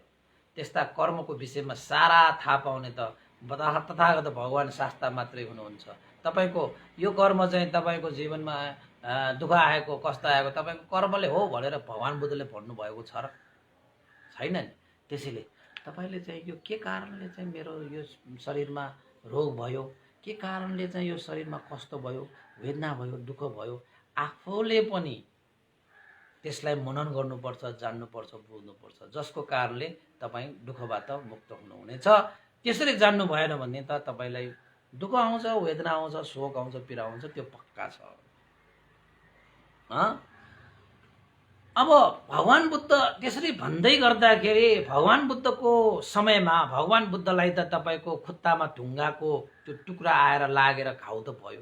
त्यस्ता कर्मको विषयमा सारा थाहा पाउने त तथागत भगवान् शास्त्र मात्रै हुनुहुन्छ। तपाईँको यो कर्म चाहिँ तपाईँको जीवनमा दुःख आएको कष्ट आएको तपाईँको कर्मले हो भनेर भगवान् बुद्धले भन्नुभएको छ र? छैन नि। त्यसैले तपाईँले चाहिँ यो के कारणले चाहिँ मेरो यो शरीरमा रोग भयो, के कारणले चाहिँ यो शरीरमा कष्ट भयो, वेदना भयो, दुःख भयो, आफूले पनि त्यसलाई मनन गर्नुपर्छ, जान्नुपर्छ, बुझ्नुपर्छ, जसको कारणले तपाईँ दुःखबाट मुक्त हुनुहुनेछ। त्यसरी जान्नु भएन भने त तपाईँलाई दुःख आउँछ, वेदना आउँछ, शोक आउँछ, पीडा आउँछ, त्यो पक्का छ। अब भगवान बुद्ध त्यसरी भन्दै गर्दाखेरि भगवान बुद्धको समयमा भगवान बुद्धलाई त तपाईँको खुट्टामा ढुङ्गाको त्यो टुक्रा आएर लागेर घाउ त भयो।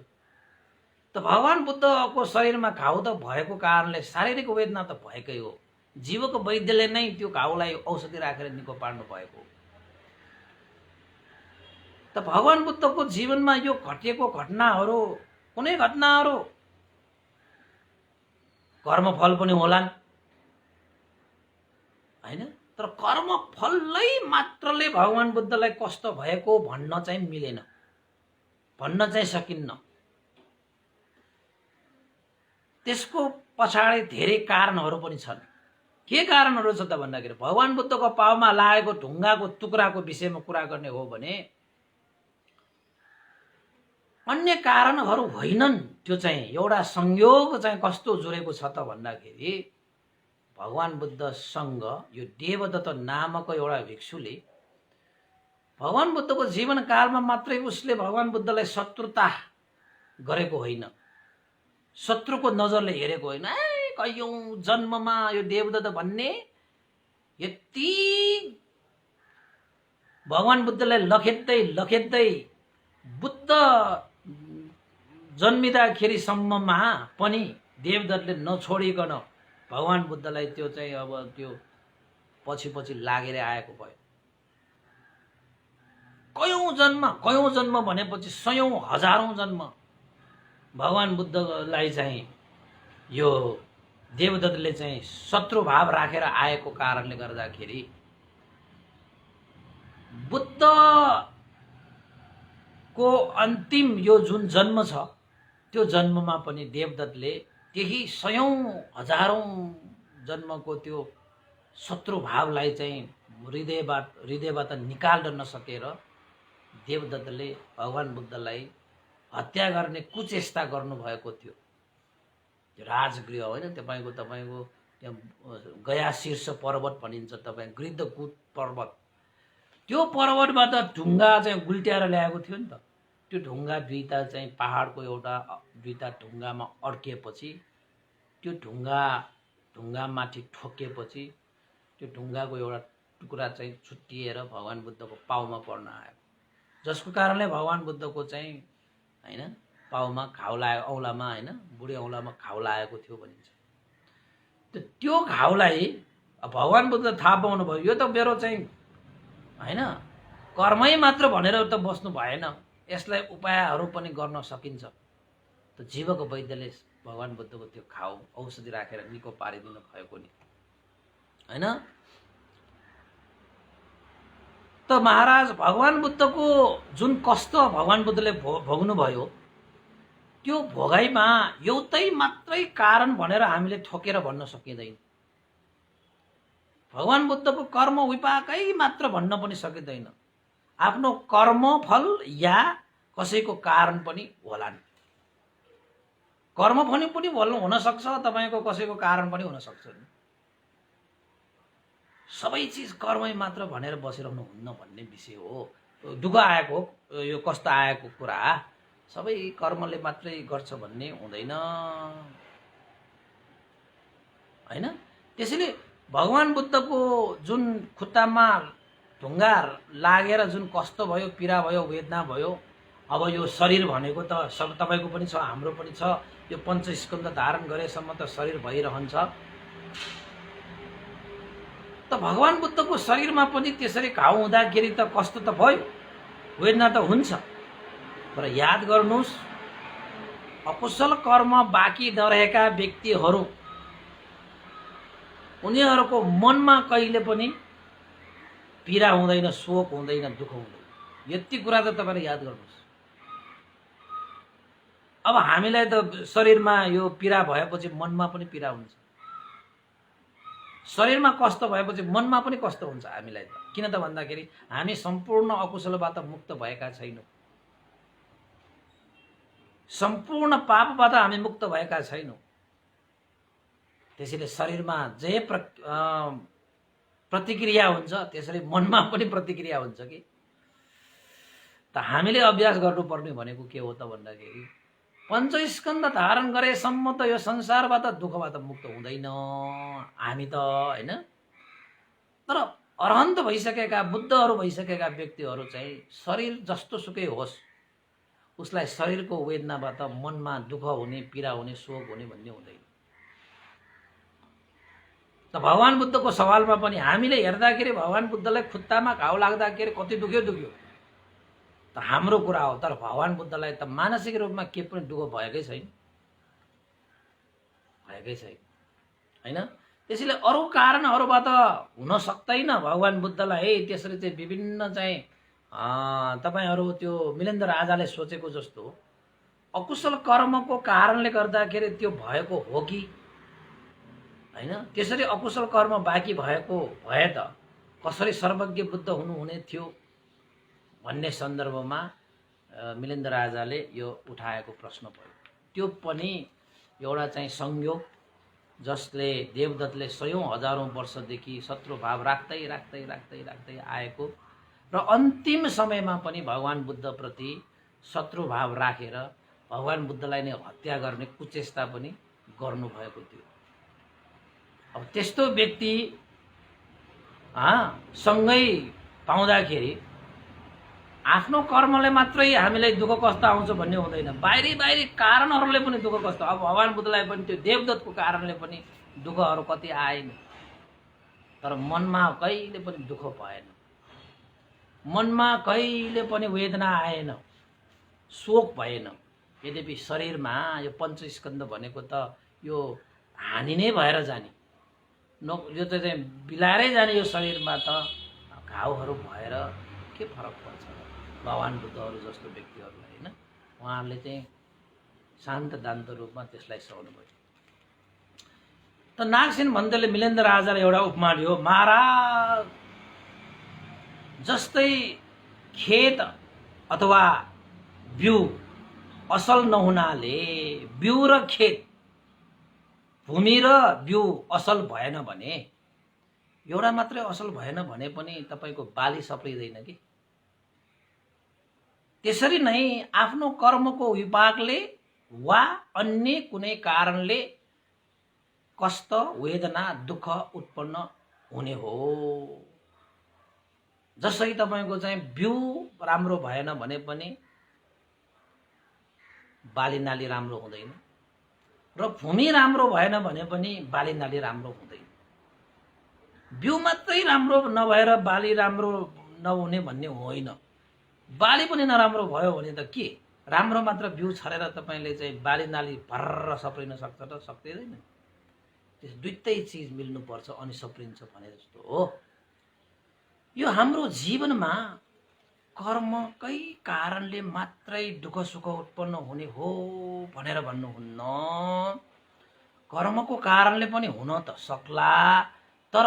त भगवान बुद्धको शरीरमा घाउ त भएको कारणले शारीरिक वेदना त भएकै हो। जीवको वैद्यले नै त्यो घाउलाई औषधि राखेर निको पार्नु भएको। त भगवान बुद्धको जीवनमा यो घटेको घटनाहरू कुनै घटनाहरू कर्मफल पनि होलान् हैन, तर कर्मफललाई मात्रले भगवान बुद्धलाई कष्ट भएको भन्न चाहिँ मिलेन, भन्न चाहिँ सकिन्न। त्यसको पछाडि धेरै कारणहरू पनि छन्। के कारणहरू छ त भन्दाखेरि भगवान बुद्धको पाउमा लागेको ढुङ्गाको टुक्राको विषयमा कुरा गर्ने हो भने अन्य कारणहरू होइनन्। त्यो चाहिँ एउटा संयोग चाहिँ कस्तो जुरेको छ त भन्दाखेरि भगवान बुद्धसँग यो देवदत्त नामक एउटा भिक्षुले भगवान बुद्धको जीवनकालमा मात्रै उसले भगवान बुद्धलाई शत्रुता गरेको होइन, शत्रुको नजरले हेरेको होइन। कयौं जन्ममा यो देवदत्त भन्ने यति भगवान बुद्धलाई लखेट्दै बुद्ध जन्मिँदाखेरिसम्ममा पनि देवदत्तले नछोडिकन भगवान बुद्धलाई त्यो चाहिँ अब त्यो पछि लागेर आएको भयो। कयौं जन्म भनेपछि सयौं हजारौं जन्म भगवान बुद्धलाई चाहिँ यो देवदत्तले चाहिँ शत्रुभाव राखेर आएको कारणले गर्दाखेरि बुद्धको अन्तिम यो जुन जन्म छ त्यो जन्ममा पनि देवदत्तले त्यही सयौं हजारौं जन्मको त्यो शत्रुभावलाई चाहिँ हृदयबाट निकाल्न नसकेर देवदत्तले भगवान बुद्धलाई हत्या गर्ने कुचेष्टा गर्नुभएको थियो। राजगृह होइन तपाईँको त्यहाँ गया शीर्ष पर्वत भनिन्छ, तपाईँ गृद्धकूट पर्वत, त्यो पर्वतबाट ढुङ्गा चाहिँ गुल्ट्याएर ल्याएको थियो नि त। त्यो ढुङ्गा दुईटा चाहिँ पहाडको दुईटा ढुङ्गामा अड्किएपछि त्यो ढुङ्गामाथि ठोकिएपछि त्यो ढुङ्गाको एउटा टुक्रा चाहिँ छुट्टिएर भगवान बुद्धको पाउमा पर्न आयो, जसको कारणले भगवान बुद्धको चाहिँ हैन पाउमा घाउ लाग्यो, औँलामा हैन बुढी औँलामा घाउ लागेको थियो भनिन्छ। त्यो घाउलाई भगवान बुद्ध थाहा पाउनु भयो यो त मेरो चाहिँ हैन कर्मै मात्र भनेर त बस्नु भएन, यसलाई उपायहरू पनि गर्न सकिन्छ। त जीवको वैद्यले भगवान बुद्धको त्यो घाउ औषधि राखेर निको पारिदिनु भएको नि हैन। त महाराज भगवान बुद्धको जुन कष्ट भगवान बुद्धले भोग्नु भयो त्यो भोगाइमा एउटै मात्रै कारण भनेर हामीले ठोकेर भन्न सकिँदैन। भगवान बुद्धको कर्म विपाकै मात्र भन्न पनि सकिँदैन, आफ्नो कर्मफल या कसैको कारण पनि होलान्। कर्म पनि हुन सक्छ, तपाईको कसैको कारण पनि हुन सक्छ। सबै चीज कर्मै मात्र भनेर बसिरहनु हुन्न भन्ने विषय हो। दुःख आएको यो कष्ट आएको कुरा सबै कर्मले मात्रै गर्छ भन्ने हुँदैन हैन। त्यसैले भगवान बुद्धको जुन खुट्टामा ढुङ्गा लागेर जुन कष्ट भयो, पीडा भयो, वेदना भयो, अब यो शरीर भनेको त सब तपाईको पनि छ, हाम्रो पनि छ। यो पञ्चस्कन्ध धारण गरेसम्म त शरीर भइरहन्छ। त भगवान बुद्धको शरीरमा पनि त्यसरी घाउ हुँदाखेरि त कष्ट त भयो, वेदना त हुन्छ। तर याद गर्नुस्, अकुशल कर्म बाँकी नरहेका व्यक्तिहरू उनीहरूको मनमा कहिले पनि पीडा हुँदैन, शोक हुँदैन, दुःख हुँदैन। यति कुरा त तपाईले याद गर्नुस्। अब हामीलाई त शरीरमा यो पीडा भएपछि मनमा पनि पीडा हुन्छ, शरीरमा कष्ट भएपछि मनमा पनि कष्ट हुन्छ हामीलाई त। किन त भन्दाखेरि हामी सम्पूर्ण अकुशलबाट मुक्त भएका छैनौँ, सम्पूर्ण पापबाट हामी मुक्त भएका छैनौँ। त्यसैले शरीरमा जे प्रतिक्रिया हुन्छ त्यसरी मनमा पनि प्रतिक्रिया हुन्छ कि। त हामीले अभ्यास गर्नुपर्ने भनेको के हो त भन्दाखेरि पञ्चस्कन्ध धारण गरेसम्म त यो संसारबाट दुःखबाट मुक्त हुँदैन हामी त, होइन? तर अरहन्त भइसकेका, बुद्धहरू भइसकेका व्यक्तिहरू चाहिँ शरीर जस्तो सुकै होस्, उसलाई शरीरको वेदनाबाट मनमा दुःख हुने, पीडा हुने, शोक हुने भन्ने हुँदैन। त भगवान बुद्धको सवालमा पनि हामीले हेर्दाखेरि भगवान बुद्धलाई खुट्टामा घाउ लाग्दाखेरि कति दुख्यो त हाम्रो कुरा हो, तर भगवान बुद्धलाई त मानसिक रूपमा के पनि दुःख भएकै छैन, होइन? त्यसैले अरू कारणहरूबाट हुन सक्दैन भगवान बुद्धलाई त्यसरी चाहिँ विभिन्न चाहिँ तपाईहरू त्यो मिलेन्द्र राजाले सोचेको जस्तो अकुशल कर्मको कारणले गर्दाखेरि त्यो भएको हो कि होइन? त्यसरी अकुशल कर्म बाँकी भएको भए त कसरी सर्वज्ञ बुद्ध हुनुहुने थियो भन्ने सन्दर्भमा मिलेन्द्र राजाले यो उठाएको प्रश्न भयो। त्यो पनि एउटा चाहिँ संयोग, जसले देवदत्तले सयौं हजारौं वर्षदेखि शत्रुभाव राख्दै राख्दै राख्दै राख्दै आएको र अन्तिम समयमा पनि भगवान बुद्धप्रति शत्रुभाव राखेर भगवान बुद्धलाई नै हत्या गर्ने कुचेष्टा पनि गर्नुभएको थियो। अब त्यस्तो व्यक्ति सँगै पाउँदाखेरि आफ्नो कर्मले मात्रै हामीलाई दुःख कष्ट आउँछ भन्ने हुँदैन, बाहिरी कारणहरूले पनि दुःख कष्ट। अब भगवान बुद्धलाई पनि त्यो देवदत्तको कारणले पनि दुःखहरू कति आएन, तर मनमा कहिले पनि दुःख भएन, मनमा कहिले पनि वेदना आएन, शोक भएन। यद्यपि शरीरमा यो पञ्चस्कन्ध भनेको त यो हानि नै भएर जाने, यो त चाहिँ बिलाएरै जाने, यो शरीरमा त घाउहरू भएर के फरक पर्छ भगवान बुद्धहरू जस्तो व्यक्तिहरूलाई, होइन? उहाँहरूले चाहिँ शान्त दान्त रूपमा त्यसलाई सहनु भयो। त नागसेन भन्देले मिलेन्द्र राजाले एउटा उपमा दियो, महाराज जस्तै खेत अथवा बिउ असल नहुनाले बिउ र खेत, भूमि र बिउ असल भएन भने, एउटा मात्रै असल भएन भने पनि तपाईको बाली सप्रिँदैन कि। त्यसरी नै आफ्नो कर्मको विपाकले वा अन्य कुनै कारणले कष्ट, वेदना, दुःख उत्पन्न हुने हो। जसै तपाईको चाहिँ बिउ राम्रो भएन भने पनि बाली नाली राम्रो हुँदैन, र भूमि राम्रो भएन भने पनि बाली नाली राम्रो हुँदैन। बिउ मात्रै राम्रो नभएर बाली राम्रो नहुने भन्ने होइन, बाली पनि नराम्रो भयो भने त के, राम्रो मात्र बिउ छरेर तपाईले चाहिँ बाली नाली भर्र सप्रिन सक्छ त? सक्दैन। त्यस दुईटै चिज मिल्नुपर्छ अनि सप्रिन्छ भने जस्तो हो। यो हाम्रो जीवनमा कर्मकै कारणले मात्रै दुःख सुख उत्पन्न हुने हो भनेर भन्नुहुन्न। कर्मको कारणले पनि हुन त सक्ला, तर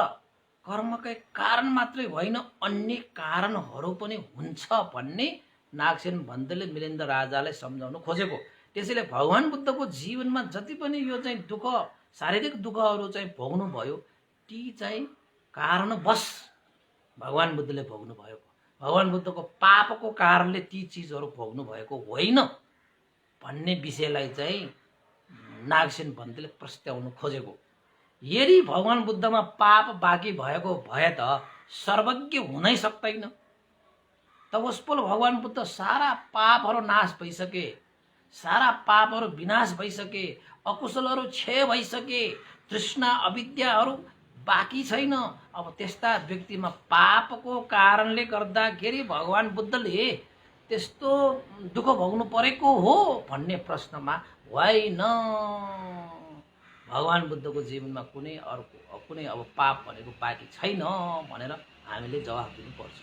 कर्मकै कारण मात्रै होइन, अन्य कारणहरू पनि हुन्छ भन्ने नागसेन भन्देले मिलेन्द्र राजाले सम्झाउन खोजेको। त्यसैले भगवान बुद्धको जीवनमा जति पनि यो चाहिँ दुःख, शारीरिक दुःखहरू चाहिँ भोग्नु भयो, ती चाहिँ कारणवश भगवान बुद्धले भोग्नु भएको, भगवान बुद्धको पापको कारणले ती चिजहरू भोग्नु भएको होइन भन्ने विषयलाई चाहिँ नागसेन भन्देले प्रस्ताउन खोजेको। यदि भगवान बुद्धमा पाप बाँकी भएको भए त सर्वज्ञ हुनै सक्दैन। तब उसपल भगवान बुद्ध सारा पापहरू नाश भइसके, सारा पापहरू विनाश भइसके, अकुशलहरू क्षय भइसके, तृष्णा अविद्याहरू बाँकी छैन। अब त्यस्ता व्यक्तिमा पापको कारणले गर्दाखेरि भगवान बुद्धले त्यस्तो दुःख भोग्नु परेको हो भन्ने प्रश्नमा होइन। भगवान बुद्धको जीवनमा कुनै अर्को कुनै अब पाप भनेको बाँकी छैन भनेर हामीले जवाफ दिनुपर्छ।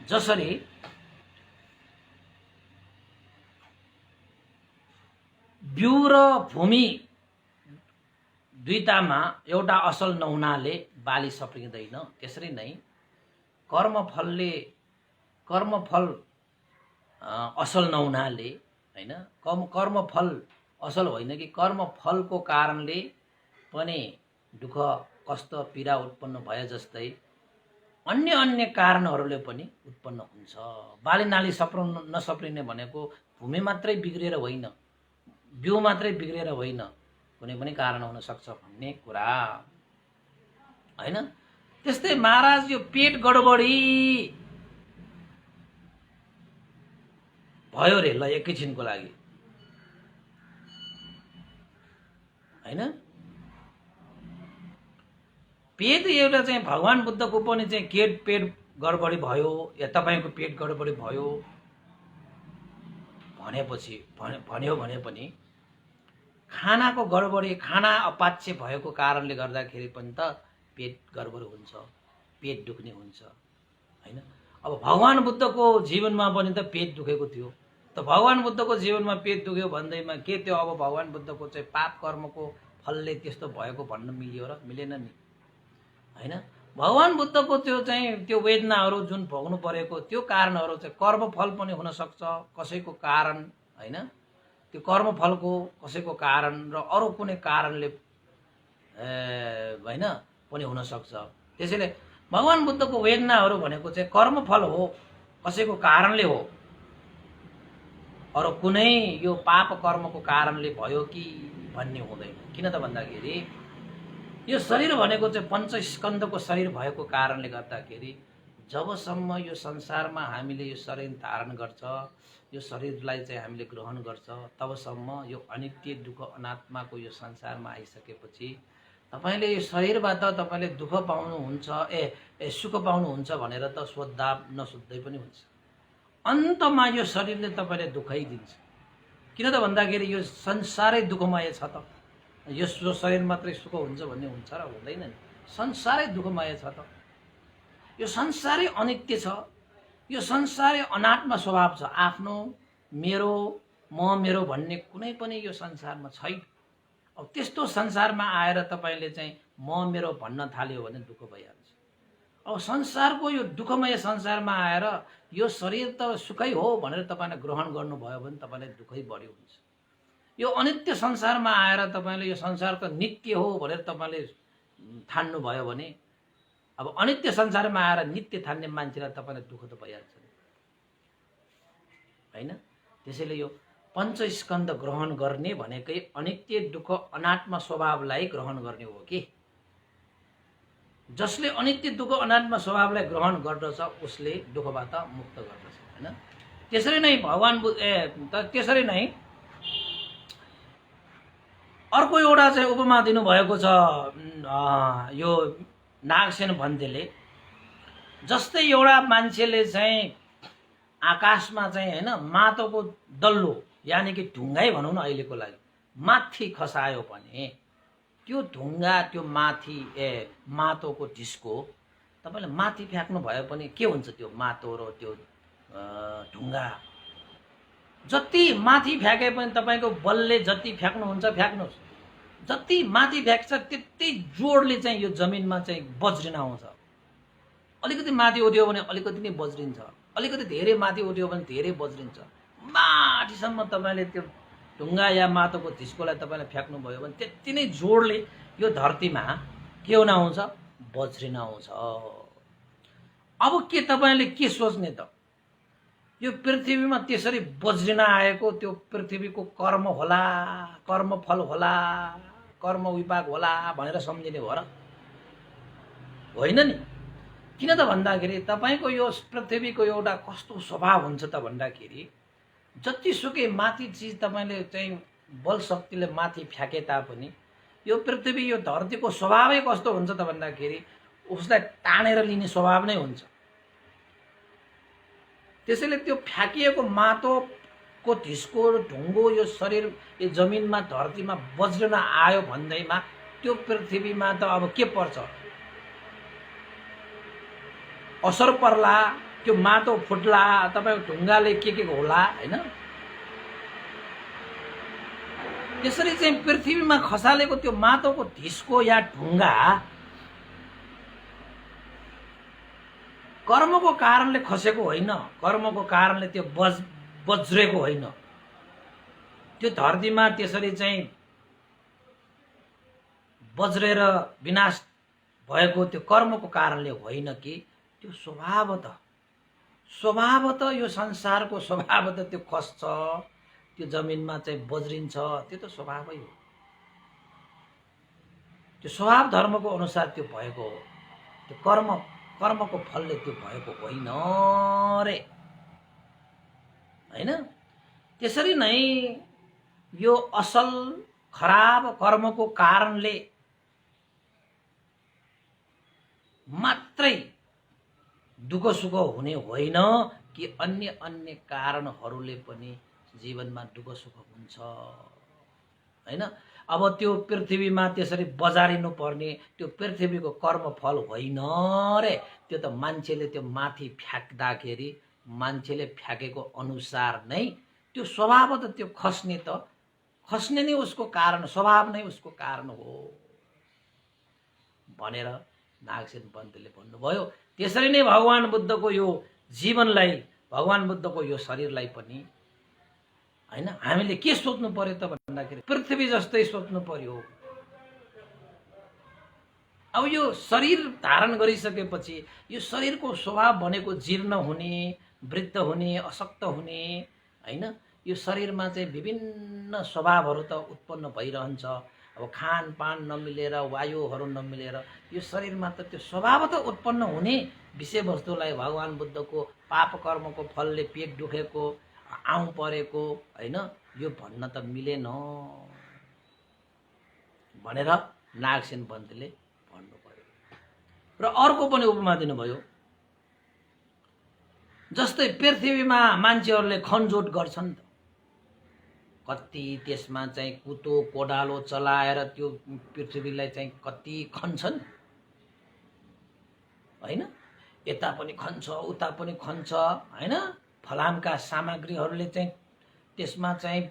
जसरी बिउ र भूमि दुईटामा एउटा असल नहुनाले बाली सप्रिँदैन, त्यसरी नै कर्मफल असल नहुनाले, होइन, कर्मफल असल होइन कि कर्मफलको कारणले पनि दुःख कष्ट पीडा उत्पन्न भए जस्तै अन्य कारणहरूले पनि उत्पन्न हुन्छ। बाली नाली नसप्रिने भनेको भूमि मात्रै बिग्रेर होइन, बिउ मात्रै बिग्रेर होइन, कुनै पनि कारण हुन सक्छ भन्ने कुरा हैन। त्यस्तै महाराज यो पेट गडबडी भयो रे ल एकैछिनको लागि हैन। पेट एउटा चाहिँ भगवान बुद्धको पनि चाहिँ पेट गडबडी भयो या तपाईँको पेट गडबडी भयो भनेपछि भन्यो भने पनि खानाको गडबडी, खाना अपाच्य भएको कारणले गर्दाखेरि पनि त पेट गडबड हुन्छ, पेट दुख्ने हुन्छ हैन। अब भगवान बुद्धको जीवनमा पनि त पेट दुखेको थियो, त भगवान बुद्धको जीवनमा पेट दुख्यो भन्दैमा के त्यो अब भगवान बुद्धको चाहिँ पाप कर्मको फलले त्यस्तो भएको भन्न मिल्यो र? मिलेन नि हैन। भगवान बुद्धको त्यो वेदनाहरू जुन भोग्नु परेको त्यो कारणहरू चाहिँ कर्मफल पनि हुन सक्छ कसैको कारण हैन, त्यो कर्मफलको कसैको कारण र अरू कुनै कारणले हैन पनि हुन सक्छ। त्यसैले भगवान बुद्धको वेदनाहरू भनेको चाहिँ कर्मफल हो, कसैको कारणले हो, अरू कुनै यो पाप कर्मको कारणले भयो कि भन्ने हुँदैन। किन त भन्दाखेरि यो शरीर भनेको चाहिँ पञ्चस्कन्धको शरीर भएको कारणले गर्दाखेरि जबसम्म यो संसारमा हामीले यो शरीर धारण गर्छ, यो शरीरलाई चाहिँ हामीले ग्रहण गर्छ, तबसम्म यो अनित्य दुःख अनात्माको यो संसारमा आइसकेपछि तपाईले यो शरीरबाट तपाईले दुःख पाउनुहुन्छ सुख पाउनुहुन्छ भनेर त सोध्दा नसोध्दै पनि हुन्छ। अन्तमा यो शरीरले तपाईले दुःखै दिन्छ। किन त भन्दाखेरि यो संसारै दुःखमय छ त। यो शरीर मात्रै सुख हुन्छ भन्ने हुन्छ र? हुँदैन नि। संसारै दुःखमय छ त। यो संसारै अनित्य छ, यो संसारै अनात्मा स्वभाव छ। आफ्नो मेरो मेरो भन्ने कुनै पनि यो संसारमा छैन। अब त्यस्तो संसारमा आएर तपाईले चाहिँ मेरो भन्न थाल्यो भने दुःख भइहाल्छ। अब संसारको यो दुःखमय संसारमा आएर यो शरीर त सुखै हो भनेर तपाईले ग्रहण गर्नुभयो भने तपाईलाई दुःखै बढी हुन्छ। यो अनित्य संसारमा आएर तपाईले यो संसार त नित्य हो भनेर तपाईले ठान्नु भयो भने, अब अनित्य संसारमा आएर नित्य ठान्ने मान्छेलाई तपाईलाई दुःख त भइहाल्छ हैन। त्यसैले यो पञ्चस्कन्ध ग्रहण गर्ने भनेकै अनित्य दुःख अनात्मा स्वभावलाई ग्रहण गर्ने हो कि। जसले अनित्य दुःख अनात्मा स्वभावलाई ग्रहण गर्दछ उसले दुःखबाट मुक्त गर्दछ हैन। त्यसरी नै भगवान त्यसरी नै अर्को एउटा चाहिँ उपमा दिनुभएको छ यो नागसेन भन्तेले। जस्तै एउटा मान्छेले चाहिँ आकाशमा चाहिँ हैन माटोको दल्लो यानि कि ढुङ्गाई भनौँ न अहिलेको लागि माथि खसायो भने त्यो ढुङ्गा त्यो माथि माटोको ढिस्को तपाईले माथि फ्याक्नु भयो भने के हुन्छ? त्यो माटो र त्यो ढुङ्गा जति माथि फ्याके पनि तपाईको बलले जति फ्याक्नुहुन्छ फ्याक्नुहोस्, जति माथि फ्याक्छ त्यति जोडले चाहिँ यो जमिनमा चाहिँ बज्रिन आउँछ। अलिकति माथि उठ्यो भने अलिकति नै बज्रिन्छ, अलिकति धेरै माथि उठ्यो भने धेरै बज्रिन्छ। माथिसम्म तपाईले त्यो ढुङ्गा या माटोको ढिस्कोलाई तपाईले फ्याक्नु भयो भने त्यति नै जोडले यो धरतीमा के हुन आउँछ? बज्रिन आउँछ। अब के तपाईले के सोच्ने त? यो पृथ्वीमा त्यसरी बज्रिन आएको त्यो पृथ्वीको कर्म होला, कर्मफल होला, कर्म विपाक होला भनेर सम्झिने हो र? होइन नि। किन त भन्दाखेरि तपाईको यो पृथ्वीको एउटा कस्तो स्वभाव हुन्छ त भन्दाखेरि जतिसुकै माथि चिज तपाईले चाहिँ बल शक्तिले माथि फ्याके तापनि यो पृथ्वी यो धरतीको स्वभावै कस्तो हुन्छ त भन्दाखेरि उसलाई तानेर लिने स्वभाव नै हुन्छ। त्यसैले त्यो फ्याकिएको माटोको ढिस्को ढुङ्गो यो शरीर यो जमिनमा धरतीमा बज्रन आयो भन्दैमा त्यो पृथ्वीमा त अब के पर्छ? असर पर्ला, त्यो माटो फुट्ला, तपाईको ढुङ्गाले के होला हैन। त्यसरी चाहिँ पृथ्वीमा खसालेको त्यो माटोको ढिस्को या ढुङ्गा कर्मको कारणले खसेको होइन, कर्मको कारणले त्यो बज्रेको होइन। त्यो धरतीमा त्यसरी चाहिँ बज्रेर विनाश भएको त्यो कर्मको कारणले होइन कि त्यो स्वभावतः यो संसारको स्वभावतः त्यो खस्छ, त्यो जमिनमा चाहिँ बज्रिन्छ, त्यो त स्वभावै हो। त्यो स्वभाव धर्मको अनुसार त्यो भएको हो। त्यो कर्मको फलले त्यो भएको होइन रे, हैन? त्यसरी नै यो असल खराब कर्मको कारणले मात्रै दुःख सुख हुने होइन कि अन्य अन्य कारणहरूले पनि जीवनमा दुःख सुख हुन्छ, हैन? अब त्यो पृथ्वीमा त्यसरी बजारिनु पर्ने त्यो पृथ्वीको कर्मफल होइन रे, त्यो त मान्छेले त्यो माथि फ्याक्दाखेरि मान्छेले फ्याकेको अनुसार नै त्यो स्वभावत त्यो खस्ने नै उसको कारण, स्वभाव नै उसको कारण हो भनेर नागसेन पन्तले भन्नुभयो। त्यसरी नै भगवान बुद्धको यो जीवनलाई, भगवान बुद्धको यो शरीरलाई पनि, हैन, हामीले के सोच्नु पर्यो त भन्दाखेरि पृथ्वी जस्तै सोच्नु पर्यो। अब यो शरीर धारण गरिसकेपछि यो शरीरको स्वभाव भनेको जीर्ण हुने, वृद्ध हुने, अशक्त हुने, हैन? यो शरीरमा चाहिँ विभिन्न स्वभावहरू त उत्पन्न भइरहन्छ। अब खानपान नमिलेर, वायुहरू नमिलेर यो शरीरमा त त्यो स्वभाव त उत्पन्न हुने विषयवस्तुलाई भगवान बुद्धको पाप कर्मको फलले पेट दुखेको, आउँ परेको, हैन, यो भन्न त मिलेन भनेर नागसेन पन्तले भन्नु पर्यो। र अर्को पनि उपमा दिनुभयो, जस्तै पृथ्वीमा मान्छेहरूले खनजोत गर्छन् त, कति त्यसमा चाहिँ कुतो कोडालो चलाएर त्यो पृथ्वीलाई चाहिँ कति खन्छन्, हैन? यता पनि खन्छ, उता पनि खन्छ, हैन? फलामका सामग्रीहरूले चाहिँ त्यसमा चाहिँ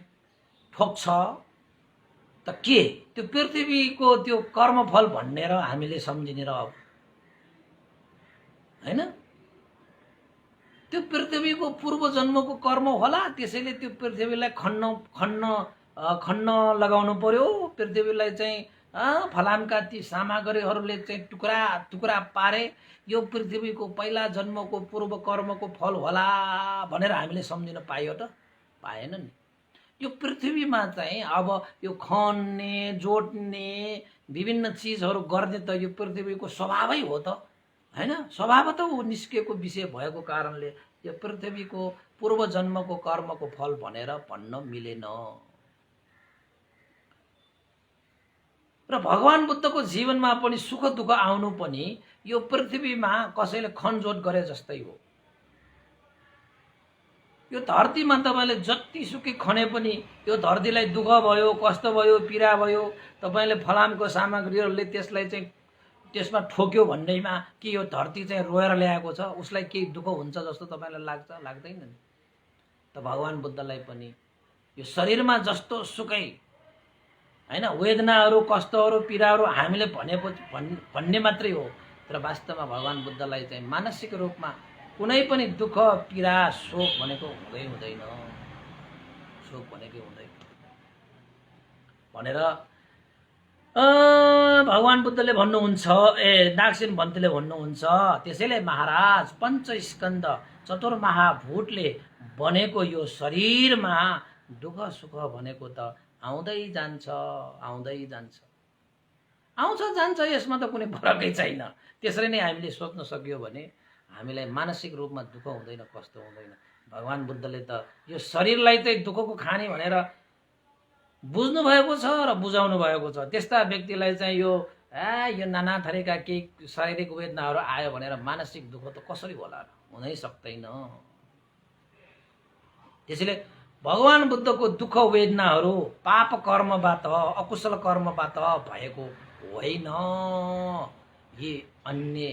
ठोक्छ। त के त्यो पृथ्वीको त्यो कर्मफल भन्ने र हामीले सम्झिने र, हैन? त्यो पृथ्वीको पूर्व जन्मको कर्म होला, त्यसैले त्यो पृथ्वीलाई खन्न लगाउनु पर्यो। पृथ्वीलाई चाहिँ फलामका ती सामग्रीहरूले चाहिँ टुक्रा टुक्रा पारे, यो पृथ्वीको पहिला जन्मको पूर्व कर्मको फल होला भनेर हामीले सम्झिन पाइयो त? पाएन नि। यो पृथ्वीमा चाहिँ अब यो खन्ने, जोड्ने, विभिन्न चिजहरू गर्ने त यो पृथ्वीको स्वभावै हो त, हैन? स्वभाव त ऊ निस्केको विषय भएको कारणले यो पृथ्वीको पूर्व जन्मको कर्मको फल भनेर भन्न मिलेन। र भगवान बुद्धको जीवनमा पनि सुख दुःख आउनु पनि यो पृथ्वीमा कसैले खनजोत गरे जस्तै हो। यो धरतीमा तपाईले जतिसुकै खने पनि यो धरतीलाई दुःख भयो, कष्ट भयो, पीडा भयो, तपाईले फलामको सामग्रीहरूले त्यसलाई चाहिँ त्यसमा ठोक्यो भन्दैमा कि यो धरती चाहिँ रोएर ल्याएको छ, उसलाई केही दुःख हुन्छ जस्तो तपाईलाई लाग्छ? लाग्दैन नि। त भगवान बुद्धलाई पनि यो शरीरमा जस्तो सुकै, हैन, वेदनाहरू, कष्टहरू, पीडाहरू हामीले भन्ने मात्रै हो, तर वास्तवमा भगवान बुद्धलाई चाहिँ मानसिक रूपमा कुनै पनि दुःख, पीडा, शोक भनेको हुँदैन, शोक भनेकै हुँदैन भनेर भगवान बुद्धले भन्नुहुन्छ, नागसेन पन्तले भन्नुहुन्छ। त्यसैले महाराज पञ्चस्कन्द चतुर्महाभूतले बनेको यो शरीरमा दुःख सुख भनेको त आउँदै जान्छ, आउँछ जान्छ, यसमा त कुनै फरकै छैन। त्यसरी नै हामीले सोच्न सक्यो भने हामीलाई मानसिक रूपमा दुःख हुँदैन, कष्ट हुँदैन। भगवान बुद्धले त यो शरीरलाई चाहिँ दुःखको खानी भनेर बुझ्नु भएको छ र बुझाउनु भएको छ। त्यस्ता व्यक्तिलाई चाहिँ यो नाना थरीका केही शारीरिक वेदनाहरू आयो भनेर मानसिक दुःख त कसरी होला र? हुनै सक्दैन। त्यसैले भगवान बुद्धको दुःख वेदनाहरू पाप कर्मबाट, अकुशल कर्मबाट भएको होइन, यी अन्य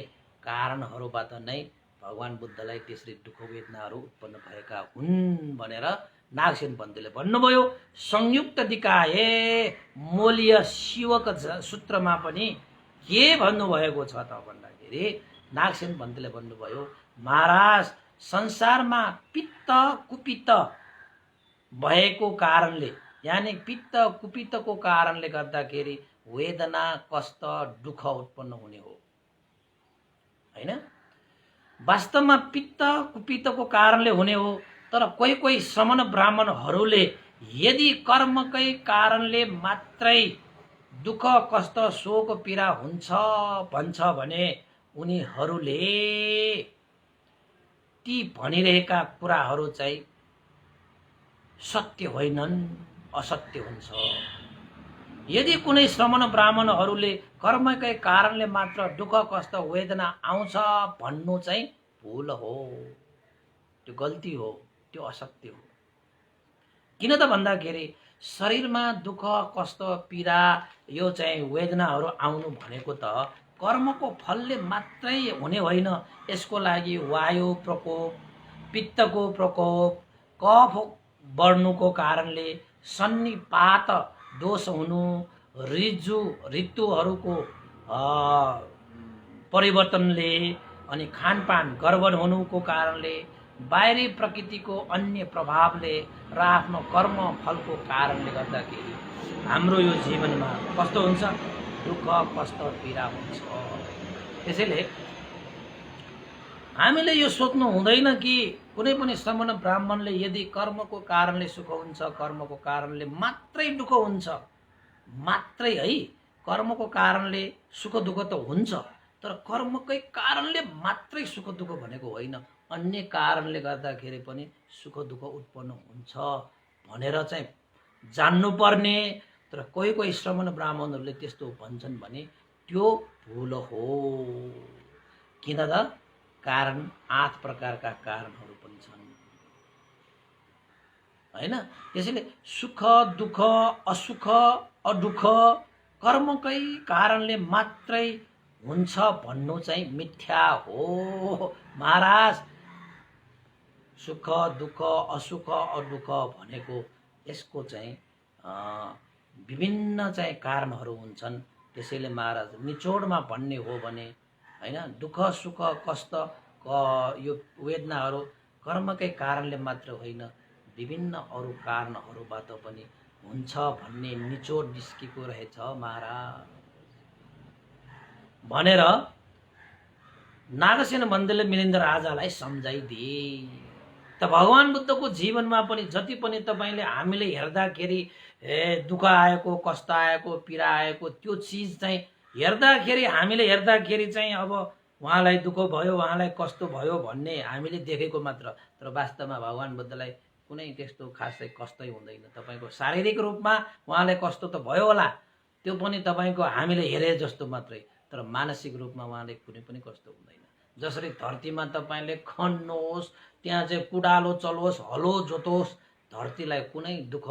कारणहरूबाट नै भगवान बुद्धलाई त्यसरी दुःख वेदनाहरू उत्पन्न भएका हुन् भनेर नागसेन पन्तले भन्नुभयो। संयुक्त निकाय मूल्य शिवक सूत्रमा पनि के भन्नुभएको छ त भन्दाखेरि नागसेन पन्तले भन्नुभयो, महाराज संसारमा पित्त कुपित्त भएको कारणले, यानी पित्त कुपित्तको कारणले गर्दाखेरि वेदना, कष्ट, दुःख उत्पन्न हुने हो, हैन? वास्तवमा पित्त कुपित्तको कारणले हुने हो। तर कोही कोही श्रमण ब्राह्मणहरूले यदि कर्मकै कारणले मात्रै दुःख कष्ट शोक पीडा हुन्छ भन्छ भने उनीहरूले ती भनिरहेका कुराहरू चाहिँ सत्य होइनन्, असत्य हुन्छ। यदि कुनै श्रमण ब्राह्मणहरूले कर्मकै कारणले मात्र दुःख कष्ट वेदना आउँछ भन्नु चाहिँ भूल हो, त्यो गल्ती हो, त्यो असत्य हो। किन त भन्दाखेरि शरीरमा दुःख कष्ट पीडा यो चाहिँ वेदनाहरू आउनु भनेको त कर्मको फलले मात्रै हुने होइन। यसको लागि वायु प्रकोप, पित्तको प्रकोप, कफ बढ्नुको कारणले, सन्निपात दोष हुनु, ऋतुहरूको परिवर्तनले, अनि खानपान गडबड हुनुको कारणले, बाहिरी प्रकृतिको अन्य प्रभावले र आफ्नो कर्म फलको कारणले गर्दाखेरि हाम्रो यो जीवनमा कस्तो हुन्छ, दुःख कष्ट पीडा हुन्छ। त्यसैले हामीले यो सोच्नु हुँदैन कि कुनै पनि श्रमण ब्राह्मणले यदि कर्मको कारणले सुख हुन्छ, कर्मको कारणले मात्रै दुःख हुन्छ, मात्रै है, कर्मको कारणले सुख दुःख त हुन्छ, तर कर्मकै कारणले मात्रै सुख दुःख भनेको होइन, अन्य कारणले गर्दाखेरि पनि सुख दुःख उत्पन्न हुन्छ भनेर चाहिँ जान्नुपर्ने। तर कोही कोही श्रमण ब्राह्मणहरूले त्यस्तो भन्छन् भने त्यो भूल हो। किन त कारण 8 प्रकारका कारणहरू पनि छन् हैन। त्यसैले सुख दुःख असुख अदुःख कर्मकै कारणले मात्रै हुन्छ भन्नु चाहिँ मिथ्या हो महाराज। सुख दुःख असुख अदुःख भनेको यसको चाहिँ विभिन्न चाहिँ कारणहरू हुन्छन्। त्यसैले महाराज निचोडमा भन्ने हो भने हैन, दुःख सुख कष्ट यो वेदनाहरू कर्मकै कारणले मात्र होइन, विभिन्न अरू कारणहरूबाट पनि हुन्छ भन्ने निचोड निस्केको रहेछ महाराज भनेर नागसेन बन्देले मिलिन्द्र राजालाई सम्झाइदिए। त भगवान बुद्धको जीवनमा पनि जति पनि तपाईले हामीले हेर्दाखेरि दुःख आएको, कष्ट आएको, पीडा आएको, त्यो चिज चाहिँ हेर्दाखेरि हामीले हेर्दाखेरि चाहिँ अब उहाँलाई दुःख भयो, उहाँलाई कष्ट भयो भन्ने हामीले देखेको मात्र, तर वास्तवमा भगवान बुद्धलाई कुनै त्यस्तो खासै कष्टै हुँदैन। तपाईको शारीरिक रूपमा उहाँलाई कष्ट त भयो होला, त्यो पनि तपाईको हामीले हेरे जस्तो मात्रै, तर मानसिक रूपमा उहाँले कुनै पनि कष्ट हुँदैन। जसरी धरतीमा तपाईले खन्नुहोस्, त्यहाँ चाहिँ कुडालो चलोस्, हलो जोतोस्, धरतीलाई कुनै दुःख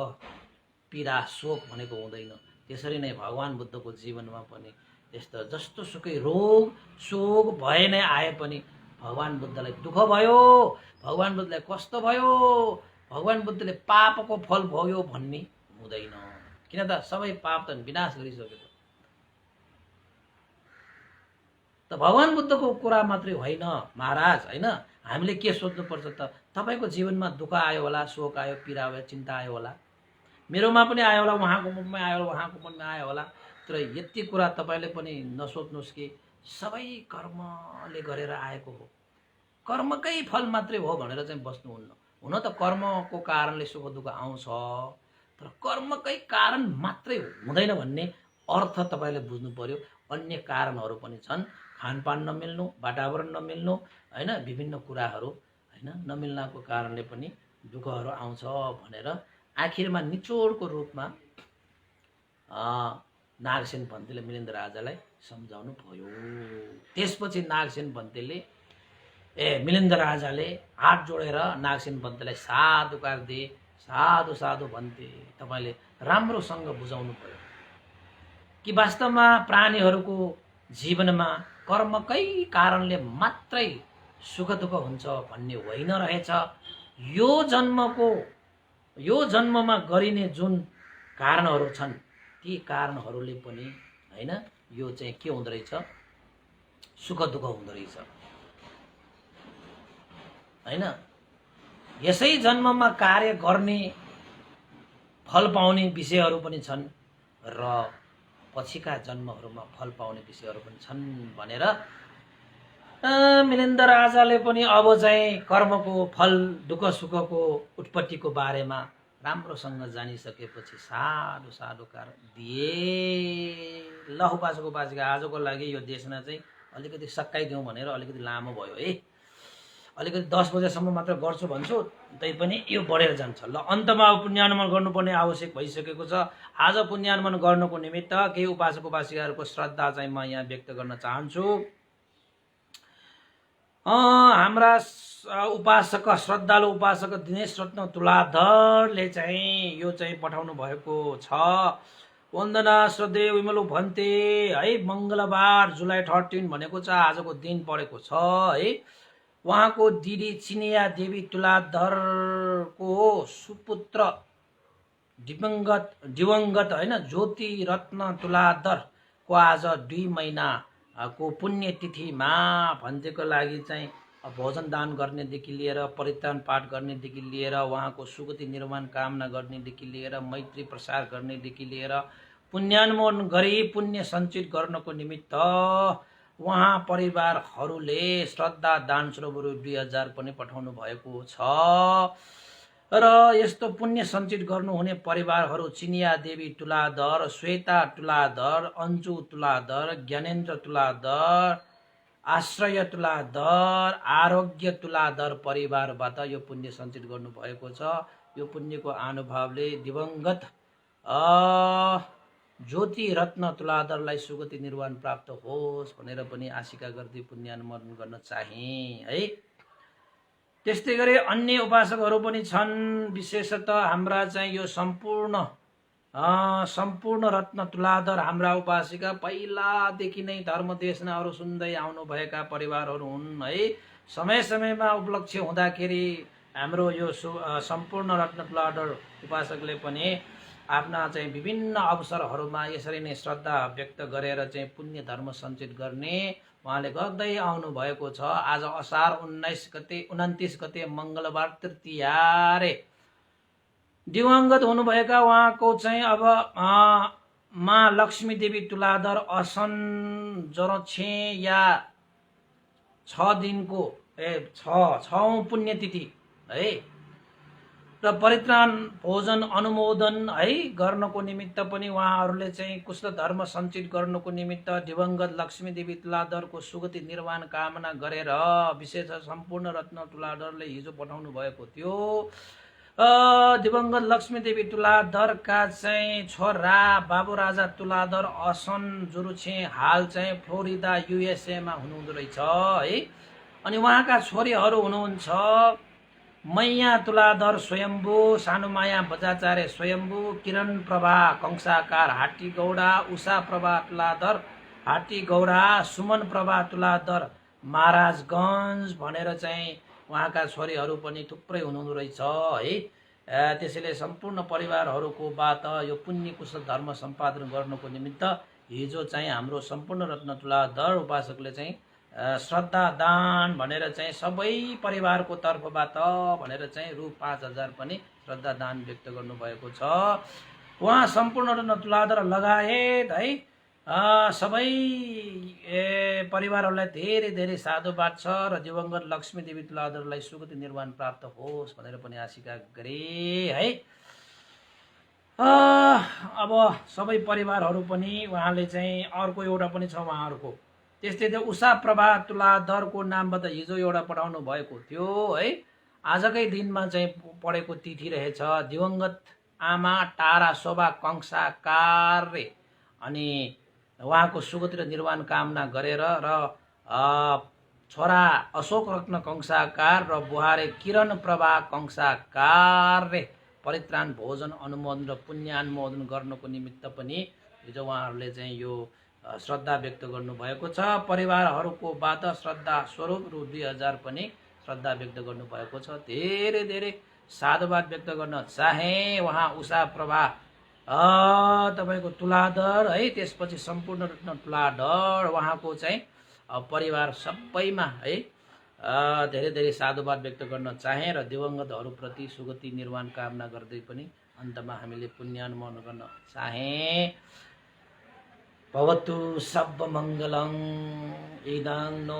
पीडा शोक भनेको हुँदैन। त्यसरी नै भगवान बुद्धको जीवनमा पनि यस्तो जस्तो सुकै रोग शोक भए नै आए पनि भगवान बुद्धलाई दुःख भयो, भगवान बुद्धलाई कष्ट भयो, भगवान बुद्धले पापको फल भयो भन्ने हुँदैन। किन त सबै पाप त विनाश गरिसक्यो। त भगवान बुद्धको कुरा मात्रै होइन महाराज हैन, हामीले के सोच्नुपर्छ त, तपाईको जीवनमा दुःख आयो होला, शोक आयो, पीडा आयो, चिन्ता आयो होला, मेरोमा पनि आयो होला, उहाँको मनमा आयो होला, उहाँको मनमा आयो होला, तर यति कुरा तपाईले पनि नसोच्नुस् कि सबै कर्मले गरेर आएको हो, कर्मकै फल मात्रै हो भनेर चाहिँ बस्नुहुन्न। हुन त कर्मको कारणले सुख दुःख आउँछ, तर कर्मकै कारण मात्रै हुँदैन भन्ने अर्थ तपाईले बुझ्नु पर्यो। अन्य कारणहरू पनि छन्, खानपान नमिल्नु, वातावरण नमिल्नु हैन, विभिन्न कुराहरू हैन नमिल्नको कारणले पनि दुःखहरू आउँछ भनेर आखिरमा निचोडको रूपमा नागसेन पन्थीले मिलिन्द्र राजालाई सम्झाउनु भयो। त्यसपछि नागसेन पन्थीले मिलिन्द्र राजाले हात जोडेर नागसेन पन्थीलाई साधुकार दिए, साधु साधु भन्थे। तपाईले राम्रोसँग बुझाउनु पर्यो कि वास्तवमा प्राणीहरूको जीवनमा कर्मकै कारणले मात्रै सुख दुःख हुन्छ भन्ने होइन रहेछ। यो जन्ममा गरिने जुन कारणहरू छन्, ती कारणहरूले पनि हैन यो चाहिँ के हुँदो रहेछ, सुख दुःख हुँदो रहेछ हैन। यसै जन्ममा कार्य गर्ने फल पाउने विषयहरू पनि छन् र पछिका जन्महरूमा फल पाउने विषयहरू पनि छन् भनेर मिलिन्द्र राजाले पनि अब चाहिँ कर्मको फल दुःख सुखको उत्पत्तिको बारेमा राम्रोसँग जानिसकेपछि साधु साधुकार दिए। ल उपासक उपासिका, आजको लागि यो देशमा चाहिँ अलिकति सकाइदिउँ भनेर अलिकति लामो भयो है। अलिकति 10 बजेसम्म मात्र गर्छु भन्छु, तैपनि यो बढेर जान्छ। ल अन्तमा पुण्यानुमन गर्नुपर्ने आवश्यक भइसकेको छ। आज पुण्यानुमन गर्नको निमित्त केही उपासक उपासिकाहरूको श्रद्धा चाहिँ म यहाँ व्यक्त गर्न चाहन्छु। हाम्रा उपासक, श्रद्धालु उपासक दिनेश रत्न तुलाधरले चाहिँ यो चाहिँ पठाउनु भएको छ। वन्दना श्रद्धेय विमलो भन्ते है। मङ्गलबार जुलाई 13 भनेको चाहिँ आजको दिन परेको छ है। उहाँको दिदी चिनिया देवी तुलाधरको सुपुत्र दिवंगत होइन ज्योति रत्न तुलाधरको आज 2 महिनाको पुण्यतिथिमा भन्तेको लागि चाहिँ भोजन दान गर्नेदेखि लिएर परित्राण पाठ गर्नेदेखि लिएर उहाँको सुगति निर्माण कामना गर्नेदेखि लिएर मैत्री प्रसार गर्नेदेखि लिएर पुण्यानुमोदन गरी पुण्य सञ्चित गर्नको निमित्त उहाँ परिवारहरूले श्रद्धा दान स्वरूप 2000 पनि पठाउनु भएको छ। र यस्तो पुण्य सञ्चित गर्नुहुने परिवारहरू चिनिया देवी तुलाधर, श्वेता तुलाधर, अन्जु तुलाधर, ज्ञानेन्द्र तुलाधर, आश्रय तुलाधर, आरोग्य तुलाधर परिवारबाट यो पुण्य सञ्चित गर्नुभएको छ। यो पुण्यको अनुभवले दिवंगत ज्योति रत्न तुलाधरलाई सुगति निर्वाण प्राप्त होस् भनेर पनि आशिका गर्दै पुण्यानुमोदन गर्न चाहे है। त्यस्तै गरी अन्य उपासकहरू पनि छन्। विशेषतः हाम्रा चाहिँ यो सम्पूर्ण रत्न तुलाधर हाम्रा उपासिका पहिलादेखि नै धर्म देशनाहरू सुन्दै आउनुभएका परिवारहरू हुन् है। समय समयमा उपलक्ष्य हुँदाखेरि हाम्रो यो सम्पूर्ण रत्न तुलाधर उपासकले पनि आफ्ना चाहिँ विभिन्न अवसरहरूमा यसरी नै श्रद्धा व्यक्त गरेर चाहिँ पुण्य धर्म सञ्चित गर्ने उहाँले गर्दै आउनु भएको छ। आज असार 29 गते मङ्गलबार तृतीयारे दिवंगत हुनुभएका उहाँको चाहिँ अब माँ लक्ष्मी देवी तुलाधर असन जरछे या 6 दिनको 6औं पुण्यतिथि है। र परित्राण भोजन अनुमोदन है गर्नको निमित्त पनि उहाँहरूले चाहिँ कुशल धर्म सञ्चित गर्नको निमित्त दिवंगत लक्ष्मी देवी तुलाधरको सुगति निर्वाण कामना गरेर विशेष सम्पूर्ण रत्न तुलाधरले हिजो पठाउनु भएको थियो। दिवंगत लक्ष्मी देवी तुलाधरका चाहिँ छोरा बाबु राजा तुलाधर असन जुरुछे हाल चाहिँ फ्लोरिडा USA मा हुनुहुँदो रहेछ है। अनि उहाँका छोरीहरू हुनुहुन्छ मैया तुलाधर स्वयम्भू, सानुमाया बजाचार्य स्वयम्भू, किरण प्रभा कंसाकार हाटीगौडा, उषा प्रभा तुलाधर हाटीगौडा, सुमन प्रभा तुलाधर महाराजगञ्ज भनेर चाहिँ उहाँका छोरीहरू पनि थुप्रै हुनुहुँदो रहेछ है। त्यसैले सम्पूर्ण परिवारहरूको बाट यो पुण्य कुशल धर्म सम्पादन गर्नको निमित्त हिजो चाहिँ हाम्रो सम्पूर्ण रत्न तुलाधर उपासकले चाहिँ श्रद्धा दान भनेर चाहिँ सबै परिवारको तर्फबाट भनेर चाहिँ रु 5000 पनि श्रद्धा दान व्यक्त गर्नुभएको छ। उहाँ सम्पूर्ण रत्न तुलाधर लगायत है सबै परिवारहरूलाई धेरै धेरै साधुवाद छ र दिवंगत लक्ष्मी देवी तुलाधरलाई सुगति निर्वाण प्राप्त होस् भनेर पनि आशिका गरे है। अब सबै परिवारहरू पनि उहाँले चाहिँ अर्को एउटा पनि छ उहाँहरूको त्यस्तै त्यो उषा प्रभा तुलाधरको नामबाट हिजो एउटा पठाउनु भएको थियो है। आजकै दिनमा चाहिँ पढेको तिथि रहेछ। दिवंगत आमा तारा शोभा कंसाकारले अनि उहाँको सुगति र निर्वाण कामना गरेर र छोरा अशोक रत्न कंसाकार र बुहारे किरण प्रभा कंसाकारले परित्राण भोजन अनुमोदन र पुण्यानुमोदन गर्नको निमित्त पनि हिजो उहाँहरूले चाहिँ यो श्रद्धा व्यक्त गर्नुभएको छ। परिवारहरूको बाट श्रद्धा स्वरूप रु 2000 पनि श्रद्धा व्यक्त गर्नुभएको छ। धेरै धेरै साधुवाद व्यक्त गर्न चाहे उहाँ उषा प्रभा तपाईको तुलाधर है, त्यसपछि सम्पूर्ण रत्न तुलाधर उहाँको चाहिँ परिवार सबैमा है धेरै धेरै साधुवाद व्यक्त गर्न चाहे र दिवंगतहरूप्रति सुगति निर्वाण कामना गर्दै पनि अन्तमा हामीले पुण्यानुमोदन गर्न चाहे भवतु सर्वमङ्गलं इदं नो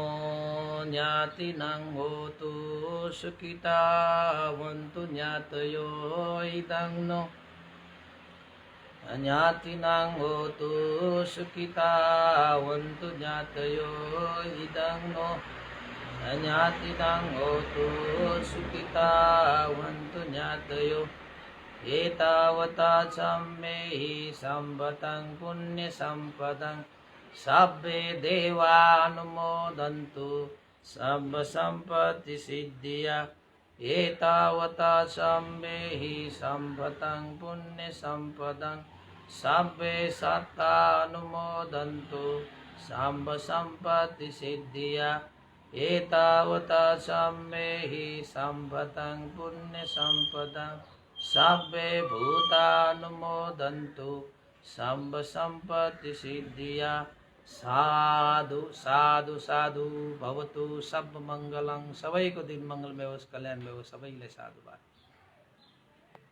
ज्ञातिनां होतु सुखिता वन्तु ज्ञातयो इदं नो ज्ञातिनां होतु सुखिता वन्तु ज्ञातयो इदं नो ज्ञातिनां होतु सुखिता वन्तु ज्ञातयो एतावता सम्मेहि सम्पतं पुण्यसम्पदं सब्बे देवानुमोदन्तु सर्वसम्पत्तिसिद्धिया एतावता सम्मेहि सम्पतं पुण्यसम्पदं सब्बे सत्तानुमोदन्तु सर्वसम्पत्तिसिद्धिया एतावता सम्मेहि सम्पतं पुण्यसम्पदं सब्बे भूतानुमोदन्तु सर्वसम्पत्तिसिद्धिया साधु साधु साधु भवतु सर्वमङ्गलं सबैको दिन मङ्गलमय होस् कल्याणमय होस् सबैलाई साधुवाद।